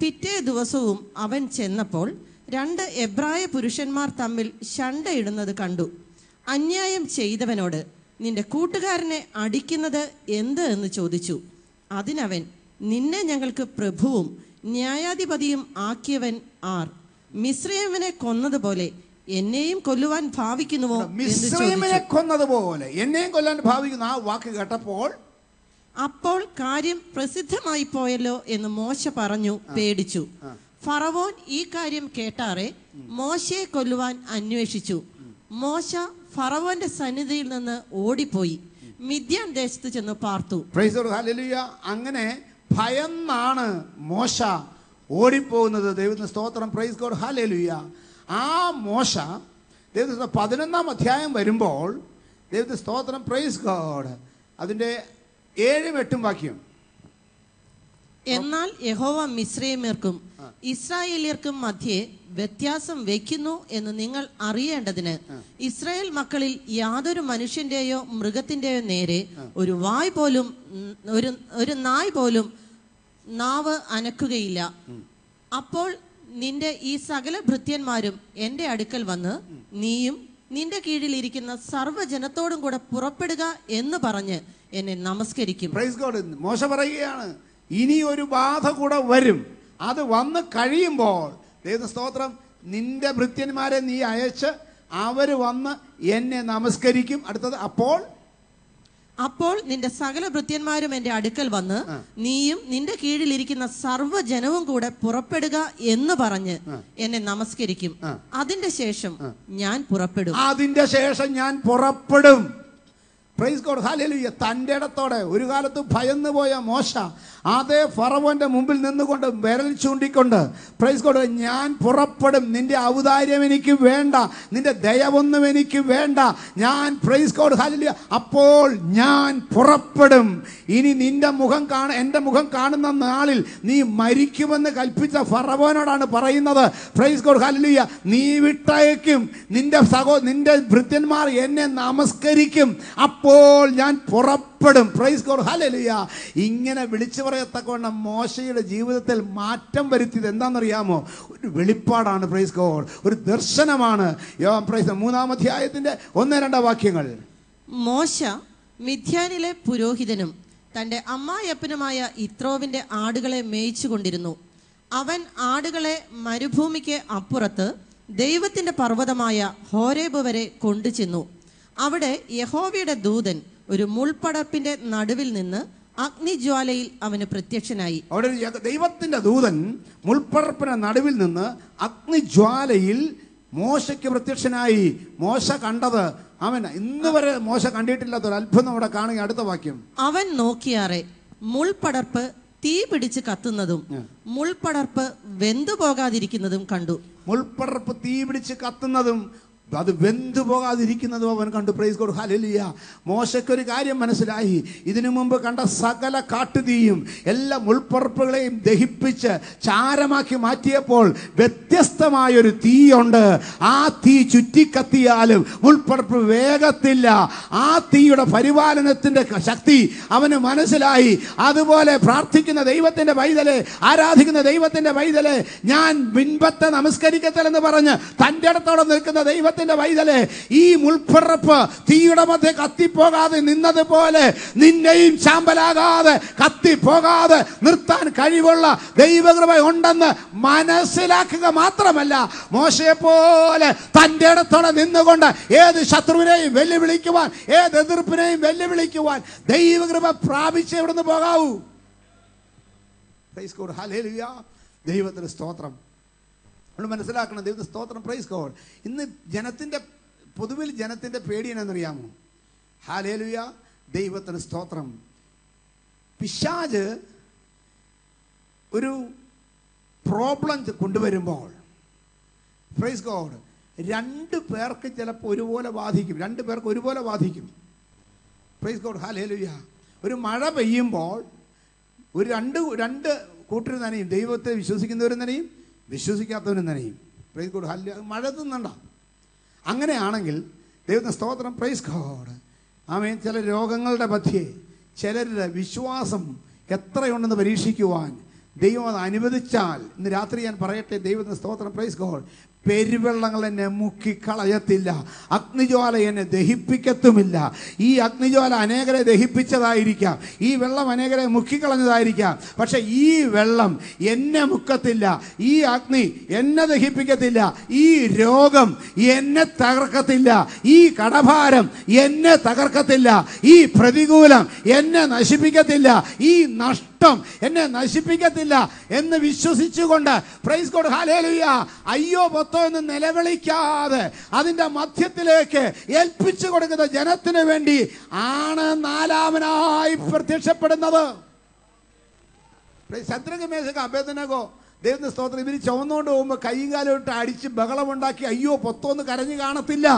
പിറ്റേ ദിവസവും അവൻ ചെന്നപ്പോൾ 2 എബ്രായ പുരുഷന്മാർ തമ്മിൽ ശണ്ടയിടുന്നത് കണ്ടു. അന്യായം ചെയ്തവനോട്, നിന്റെ കൂട്ടുകാരനെ അടിക്കുന്നത് എന്ത് എന്ന് ചോദിച്ചു. അതിനവൻ, നിന്നെ ഞങ്ങൾക്ക് പ്രഭുവും ന്യായാധിപതിയും ആക്കിയവൻ ആർ? മിസ്രയീമിനെ കൊന്നതുപോലെ എന്നെയും കൊല്ലുവാൻ ഭാവിക്കുന്നുവോ? മിസ്രയീമിനെ കൊന്നതുപോലെ എന്നെയും കൊല്ലാൻ ഭാവിക്കുന്നു. ആ വാക്ക് കേട്ടപ്പോൾ അപ്പോൾ കാര്യം പ്രസിദ്ധമായി പോയല്ലോ എന്ന് മോശ പറഞ്ഞു, പേടിച്ചു. ഫറവോൻ ഈ കാര്യം കേട്ടാറെ മോശയെ കൊല്ലുവാൻ അന്വേഷിച്ചു. മോശ ഫറവോന്റെ സന്നിധിയിൽ നിന്ന് ഓടിപ്പോയി മിദ്യാൻ ദേശത്ത് ചെന്ന് പാർത്തു. Praise the Lord, hallelujah. അങ്ങനെ ഭയന്നാണ് മോശ ഓടിപ്പോകുന്നത്. ദൈവത്തിന് സ്തോത്രം. Praise God, hallelujah. ആ മോശ ദൈവത്തിന് 11-ാം അധ്യായം വരുമ്പോൾ ദൈവത്തിന് സ്തോത്രം. Praise God. അതിൻ്റെ 7ഉം 8ഉം വാക്യം. എന്നാൽ യഹോവ മിസ്രയീമ്യർക്കും ഇസ്രായേല്യർക്കും മധ്യേ വ്യത്യാസം വയ്ക്കുന്നു എന്ന് നിങ്ങൾ അറിയേണ്ടതിന് ഇസ്രായേൽ മക്കളിൽ യാതൊരു മനുഷ്യന്റെയോ മൃഗത്തിന്റെയോ നേരെ ഒരു വായ് പോലും ഒരു നായ് പോലും നാവ് അനക്കുകയില്ല. അപ്പോൾ നിന്റെ ഈ സകല ഭൃത്യന്മാരും എൻ്റെ അടുക്കൽ വന്ന് നീയും നിന്റെ കീഴിൽ ഇരിക്കുന്ന സർവ്വജനത്തോടും കൂടെ പുറപ്പെടുക എന്ന് പറഞ്ഞ് എന്നെ നമസ്കരിക്കും. Praise God. മോശ പറയുകയാണ്, ഇനി ഒരു ബാധ കൂടെ വരും. അത് വന്ന് കഴിയുമ്പോൾ ദൈവ സ്തോത്രം, നിന്റെ ഭൃത്യന്മാരെ നീ അയച്ച് അവർ വന്ന് എന്നെ നമസ്കരിക്കും. അടുത്തത്, അപ്പോൾ നിന്റെ സകല ഭൃത്യന്മാരും എൻ്റെ അടുക്കൽ വന്ന് നീയും നിന്റെ കീഴിലിരിക്കുന്ന സർവ്വജനവും കൂടെ പുറപ്പെടുക എന്ന് പറഞ്ഞ് എന്നെ നമസ്കരിക്കും. അതിന്റെ ശേഷം ഞാൻ പുറപ്പെടും. Price God, hallelujah. തൻ്റെ ഇടത്തോടെ ഒരു കാലത്ത് ഭയന്നു പോയ മോശ അതേ ഫറവോന്റെ മുമ്പിൽ നിന്നുകൊണ്ട് വിരൽ ചൂണ്ടിക്കൊണ്ട്, പ്രൈസ് ഗോഡ്, ഞാൻ പുറപ്പെടും. നിന്റെ ഔദാര്യം എനിക്ക് വേണ്ട, നിന്റെ ദയവൊന്നും എനിക്ക് വേണ്ട. ഞാൻ, പ്രൈസ് ഗോഡ്, ഹല്ലേലൂയ, അപ്പോൾ ഞാൻ പുറപ്പെടും. ഇനി നിന്റെ എൻ്റെ മുഖം കാണുന്ന നാളിൽ നീ മരിക്കുമെന്ന് കൽപ്പിച്ച ഫറവോനോടാണ് പറയുന്നത്. Price God, hallelujah. നീ വിട്ടയക്കും, നിന്റെ ഭൃത്യന്മാർ എന്നെ നമസ്കരിക്കും, അപ്പോൾ ഞാൻ പുറപ്പെടും. Price God, hallelujah. ഇങ്ങനെ വിളിച്ചു പറയത്തക്കവണ്ണം മോശയുടെ ജീവിതത്തിൽ മാറ്റം വരുത്തിയത് എന്താണെന്നറിയാമോ? ഒരു വെളിപ്പാടാണ്. പ്രൈസ് ഗോഡ്, ഒരു ദർശനമാണ്. 3-ാം അധ്യായത്തിന്റെ 1-2 വാക്യങ്ങൾ. മോശ മിദ്യാനിലെ പുരോഹിതനും തന്റെ അമ്മായപ്പനുമായ ഇത്രോവിന്റെ ആടുകളെ മേയിച്ചുകൊണ്ടിരുന്നു. അവൻ ആടുകളെ മരുഭൂമിക്ക് അപ്പുറത്ത് ദൈവത്തിന്റെ പർവ്വതമായ ഹോരേബ് വരെ കൊണ്ടുചെന്നു. അവിടെ യഹോവയുടെ ദൂതൻ ഒരു മുൾപടർപ്പിന്റെ നടുവിൽ നിന്ന് അഗ്നിജ്വാലയിൽ അവന് പ്രത്യക്ഷനായി. അവിടെ ദൈവത്തിന്റെ ദൂതൻ മുൾപടർപ്പിന്റെ നടുവിൽ നിന്ന് അഗ്നിജ്വാലയിൽ മോശയ്ക്ക് പ്രത്യക്ഷനായി. മോശ കണ്ടത് ഇന്ന് വരെ മോശ കണ്ടിട്ടില്ലാത്തൊരു അത്ഭുതം അവിടെ കാണുക. അടുത്ത വാക്യം. അവൻ നോക്കിയാറെ മുൾപടർപ്പ് തീ പിടിച്ച് കത്തുന്നതും മുൾപടർപ്പ് വെന്തുപോകാതിരിക്കുന്നതും കണ്ടു. മുൾപടർപ്പ് തീ പിടിച്ച് കത്തുന്നതും അത് വെന്തു പോകാതിരിക്കുന്നതും അവൻ കണ്ടു. Price God, hallelujah. മോശയ്ക്കൊരു കാര്യം മനസ്സിലായി. ഇതിനു മുമ്പ് കണ്ട സകല കാട്ടുതീയും എല്ലാ മുൾപ്പറപ്പുകളെയും ദഹിപ്പിച്ച് ചാരമാക്കി മാറ്റിയപ്പോൾ വ്യത്യസ്തമായൊരു തീയുണ്ട്. ആ തീ ചുറ്റിക്കത്തിയാലും മുൾപ്പറപ്പ് വേഗത്തില്ല. ആ തീയുടെ പരിപാലനത്തിന്റെ ശക്തി അവന് മനസ്സിലായി. അതുപോലെ പ്രാർത്ഥിക്കുന്ന ദൈവത്തിന്റെ പൈതലെ, ആരാധിക്കുന്ന ദൈവത്തിന്റെ പൈതലെ, ഞാൻ ബിംബത്തെ നമസ്കരിക്കത്തില്ലെന്ന് പറഞ്ഞ് തൻ്റെ അടുത്തോടെ നിൽക്കുന്ന ദൈവത്തിന്റെ പൈതലെ, ഈ മുൾപ്പറപ്പ് തീയുടെ മധ്യ കത്തിപ്പോകാതെ നിന്നതുപോലെ നിന്നെയും ചാമ്പലാകാതെ കത്തിപ്പോകാതെ നിർത്താൻ കഴിവുള്ള ദൈവകൃപ ഉണ്ടെന്ന് മനസ്സിലാക്കുക മാത്രമല്ല, മോശയെ പോലെ തൻ്റെ അടുത്തോടെ നിന്നുകൊണ്ട് ഏത് ശത്രുവിനെയും വെല്ലുവിളിക്കുവാൻ, ഏത് എതിർപ്പിനെയും വെല്ലുവിളിക്കുവാൻ ദൈവകൃപ പ്രാപിച്ച് എവിടുന്ന് പോകാവൂ. Price God, hallelujah. ദൈവത്തിന് സ്തോത്രം. നമ്മൾ മനസ്സിലാക്കണം, ദൈവത്തിന് സ്തോത്രം. Praise God. ഇന്ന് പൊതുവിൽ ജനത്തിന്റെ പേടി എന്നറിയാമോ? ഹല്ലേലൂയ. ദൈവത്തിന് സ്തോത്രം. പിശാച് ഒരു പ്രോബ്ലം കൊണ്ടുവരുമ്പോൾ, പ്രൈസ് ഗോഡ്, 2 പേർക്ക് ചിലപ്പോൾ ഒരുപോലെ ബാധിക്കും. 2 പേർക്ക് ഒരുപോലെ ബാധിക്കും. Price God, hallelujah. ഒരു മഴ പെയ്യുമ്പോൾ ഒരു രണ്ട് കൂട്ടരും നനയും. ദൈവത്തെ വിശ്വസിക്കുന്നവരും നനയും, വിശ്വസിക്കാത്തവരും നനയും. Praise God, hallelujah. മഴ തിന്നണ്ട. അങ്ങനെയാണെങ്കിൽ ദൈവത്തിന്റെ സ്തോത്രം. Praise God. ആമേൻ. ചില രോഗങ്ങളുടെ മധ്യേ ചിലരുടെ വിശ്വാസം എത്രയുണ്ടെന്ന് പരീക്ഷിക്കുവാൻ ദൈവം അത് അനുവദിച്ചാൽ ഇന്ന് രാത്രി ഞാൻ പറയട്ടെ, ദൈവത്തിന് സ്തോത്രം, പ്രൈസ് ഗോഡ്, പെരുവെള്ളങ്ങൾ എന്നെ മുക്കിക്കളയത്തില്ല, അഗ്നിജ്വാല എന്നെ ദഹിപ്പിക്കത്തുമില്ല. ഈ അഗ്നിജ്വാല അനേകരെ ദഹിപ്പിച്ചതായിരിക്കാം, ഈ വെള്ളം അനേകരെ മുക്കിക്കളഞ്ഞതായിരിക്കാം, പക്ഷെ ഈ വെള്ളം എന്നെ മുക്കത്തില്ല, ഈ അഗ്നി എന്നെ ദഹിപ്പിക്കത്തില്ല, ഈ രോഗം എന്നെ തകർക്കത്തില്ല, ഈ കടഭാരം എന്നെ തകർക്കത്തില്ല, ഈ പ്രതികൂലം എന്നെ നശിപ്പിക്കത്തില്ല, ഈ നഷ്ടം എന്നെ നശിപ്പിക്കത്തില്ല എന്ന് വിശ്വസിച്ചുകൊണ്ട്, പ്രൈസ് ഗോഡ്, ഹല്ലേലൂയ, അയ്യോ പൊത്തോ എന്ന് നിലവിളിക്കാതെ അതിന്റെ മധ്യത്തിലേക്ക് ഏൽപ്പിച്ചു കൊടുക്കുന്ന ജനത്തിന് വേണ്ടി ആണ് നാലാമനായി പ്രത്യക്ഷപ്പെടുന്നത്. ശദ്രക് മേശക് അബേദ്നേഗോ, ദൈവത്തിന്റെ സ്തോത്രം, ഇവര് ചുവന്നുകൊണ്ട് പോകുമ്പോൾ കൈയും കാലും ഇട്ട് അടിച്ച് ബഹളമുണ്ടാക്കി അയ്യോ പൊത്തോന്ന് കരഞ്ഞു കാണത്തില്ല.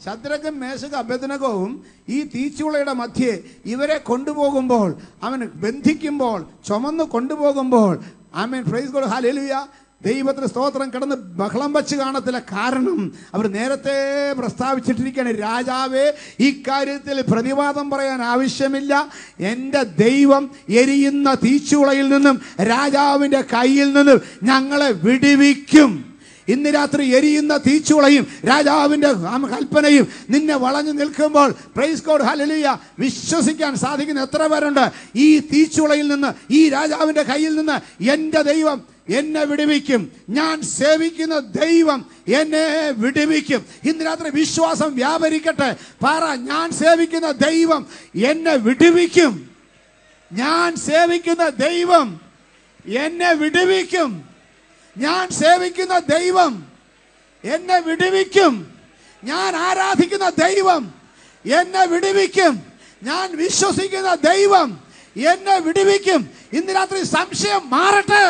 ശദ്രക്കും മേശക് അബേദ്നേഗോവും ഈ തീച്ചൂളയുടെ മധ്യേ ഇവരെ കൊണ്ടുപോകുമ്പോൾ, അവൻ ബന്ധിക്കുമ്പോൾ, ചുമന്ന് കൊണ്ടുപോകുമ്പോൾ, ആമേൻ, പ്രൈസ് ഗോഡ്, ഹല്ലേലൂയ, ദൈവത്തിന് സ്തോത്രം, കിടന്ന് ബഹളം വച്ച് കാണത്തില്ല. കാരണം അവർ നേരത്തെ പ്രസ്താവിച്ചിട്ടിരിക്കുകയാണ്, രാജാവേ, ഇക്കാര്യത്തിൽ പ്രതിവാദം പറയാൻ ആവശ്യമില്ല, എൻ്റെ ദൈവം എരിയുന്ന തീച്ചൂളയിൽ നിന്നും രാജാവിൻ്റെ കയ്യിൽ നിന്നും ഞങ്ങളെ വിടുവിക്കും. ഇന്ന് രാത്രി എരിയുന്ന തീച്ചൂളയും രാജാവിൻ്റെ കൽപ്പനയും നിന്നെ വളഞ്ഞു നിൽക്കുമ്പോൾ, പ്രൈസ് ഗോഡ്, ഹല്ലേലൂയ, വിശ്വസിക്കാൻ സാധിക്കുന്ന എത്ര പേരുണ്ട്? ഈ തീച്ചൂളയിൽ നിന്ന്, ഈ രാജാവിൻ്റെ കയ്യിൽ നിന്ന് എൻ്റെ ദൈവം എന്നെ വിടുവിക്കും, ഞാൻ സേവിക്കുന്ന ദൈവം എന്നെ വിടുവിക്കും. ഇന്ന് രാത്രി വിശ്വാസം വ്യാപരിക്കട്ടെ. പറ, ഞാൻ സേവിക്കുന്ന ദൈവം എന്നെ വിടുവിക്കും, ഞാൻ സേവിക്കുന്ന ദൈവം എന്നെ വിടുവിക്കും, ഞാൻ സേവിക്കുന്ന ദൈവം എന്നെ വിടുവിക്കും, ഞാൻ ആരാധിക്കുന്ന ദൈവം എന്നെ വിടുവിക്കും, ഞാൻ വിശ്വസിക്കുന്ന ദൈവം എന്നെ വിടുവിക്കും. ഇന്ന് രാത്രി സംശയം മാറട്ടെ.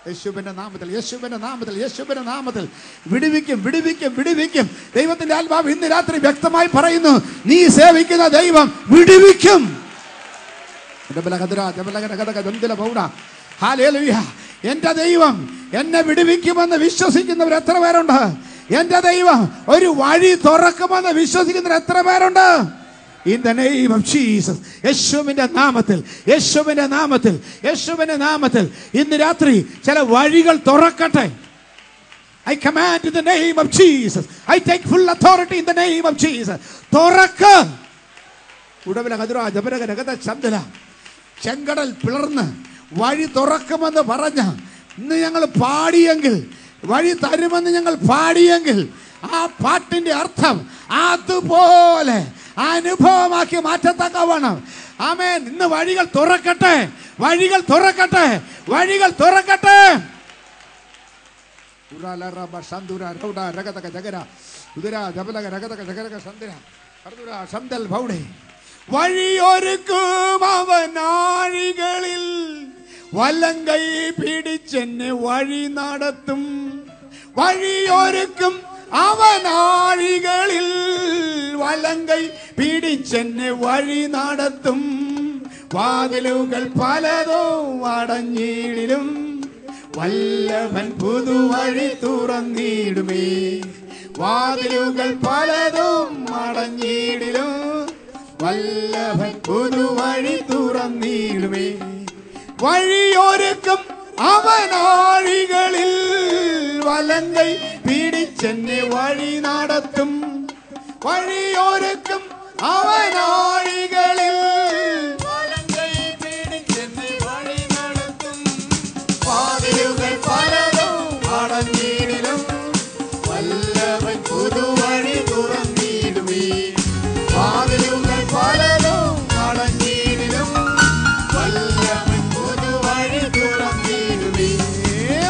യേശുവിന്റെ നാമത്തിൽ, യേശുവിന്റെ നാമത്തിൽ, യേശുവിന്റെ നാമത്തിൽ വിടുവിക്കും, വിടുവിക്കും, വിടുവിക്കും. ദൈവത്തിന്റെ ആത്മാവ് ഇന്ന് രാത്രി വ്യക്തമായി പറയുന്നു, നീ സേവിക്കുന്ന ദൈവം വിടുവിക്കും. ഹല്ലേലൂയ. എന്റെ ദൈവം എന്നെ വിടുവിക്കുമെന്ന് വിശ്വസിക്കുന്നവർ എത്ര പേരുണ്ട്? എന്റെ ദൈവം ഒരു വഴി തുറക്കുമെന്ന് വിശ്വസിക്കുന്നവർ എത്ര പേരുണ്ട്? In the name of Jesus, യേശുവിന്റെ നാമത്തിൽ, യേശുവിന്റെ നാമത്തിൽ, യേശുവിന്റെ നാമത്തിൽ ഇന്ന് രാത്രി ചില വഴികൾ തുറക്കട്ടെ. I command in the name of Jesus. I take full authority in the name of Jesus. തുറക്ക്. ചെങ്കടൽ പിളർന്ന് വഴി തുറക്കുമെന്ന് പറഞ്ഞ ഇന്ന് ഞങ്ങൾ പാടിയെങ്കിൽ, വഴി തരുമെന്ന് ഞങ്ങൾ പാടിയെങ്കിൽ, ആ പാട്ടിന്റെ അർത്ഥം അതുപോലെ അനുഭവമാക്കി മാറ്റത്തക്കവണ്ണം, ആമേൻ, ഇന്ന് വഴികൾ തുറക്കട്ടെ, വഴികൾ തുറക്കട്ടെ, വഴികൾ തുറക്കട്ടെ. വഴിയൊരുക്കും അവനാഴികളിൽ വലങ്കൈ പിടിച്ചെന്നെ വഴി നടത്തും. വഴിയൊരുക്കും അവനാഴികളിൽ വലങ്കൈ പിടിച്ചെന്നെ വഴി നടത്തും. വാതിലുകൾ പലതും അടഞ്ഞിടിലും വല്ലഭൻ പുതുവഴി തുറന്നിടുമേ. വാതിലുകൾ പലതും അടഞ്ഞിടിലും വല്ലഭൻ പുതുവഴി തുറന്നിടുമേ. വഴിയൊരുക്കും അവനാഴികളിൽ വലങ്കൈ പിടിച്ചെന്നെ വഴി നടത്തും. വഴിയൊരുക്കും അവനാഴികളിൽ വലങ്കൈ പിടിച്ചെന്നെ വഴി നടത്തും. വാതിലുകൾ പലതും അടഞ്ഞിടിലും വല്ലഭൻ പുതുവഴി തുറന്നിടുമേ. വാതിലുകൾ പലതും അടഞ്ഞിടിലും വല്ലഭൻ പുതുവഴി തുറന്നിടുമേ.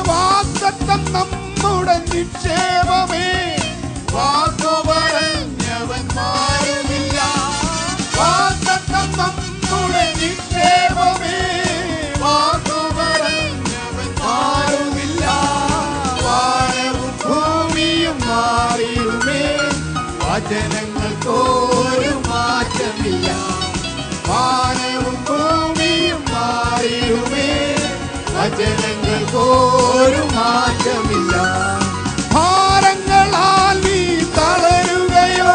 വാഗ്ദത്തം നമ്മുടെ നിക്ഷേപമേ, വാക്കു പറഞ്ഞവൻ മാറുന്നില്ല. വാഗ്ദത്തം നമ്മുടെ നിക്ഷേപമേ, വാക്കു പറഞ്ഞവൻ മാറുന്നില്ല. വാനവും ഭൂമിയും മാറിയുമേ, വചനങ്ങൾക്കൊരു മാറ്റമില്ല. വാനവും ഭൂമിയും മാറിയുമേ, വചനങ്ങൾക്കൊരു മാറ്റമില്ല. ഭാരങ്ങളാൽ നീ തളരുകയോ,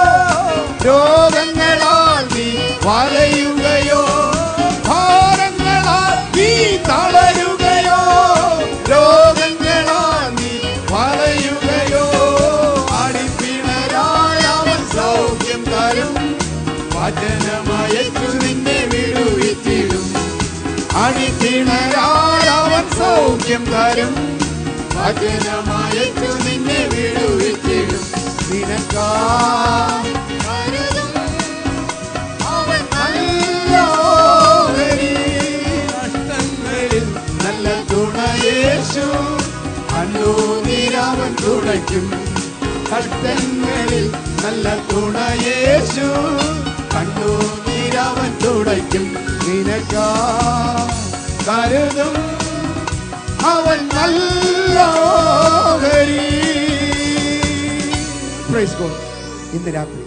രോഗങ്ങളാൽ നീ വലയുകയോ, ഭാരങ്ങളാൽ നീ വരും, വചനമായിട്ടു നിന്നെ വിടുവിച്ചിടും. നിനക്കായി കരുതും അവൻ നല്ലോഹരി. കഷ്ടങ്ങളിൽ നല്ല തുണയേശു, കണ്ണുനീരവൻ തുടയ്ക്കും. കഷ്ടങ്ങളിൽ നല്ല തുണയേശു, കണ്ണുനീരവൻ തുടയ്ക്കും. നിനക്കായി കരുതും അവൻ നല്ലോഹരി. Praise God. ഇന്ന് രാത്രി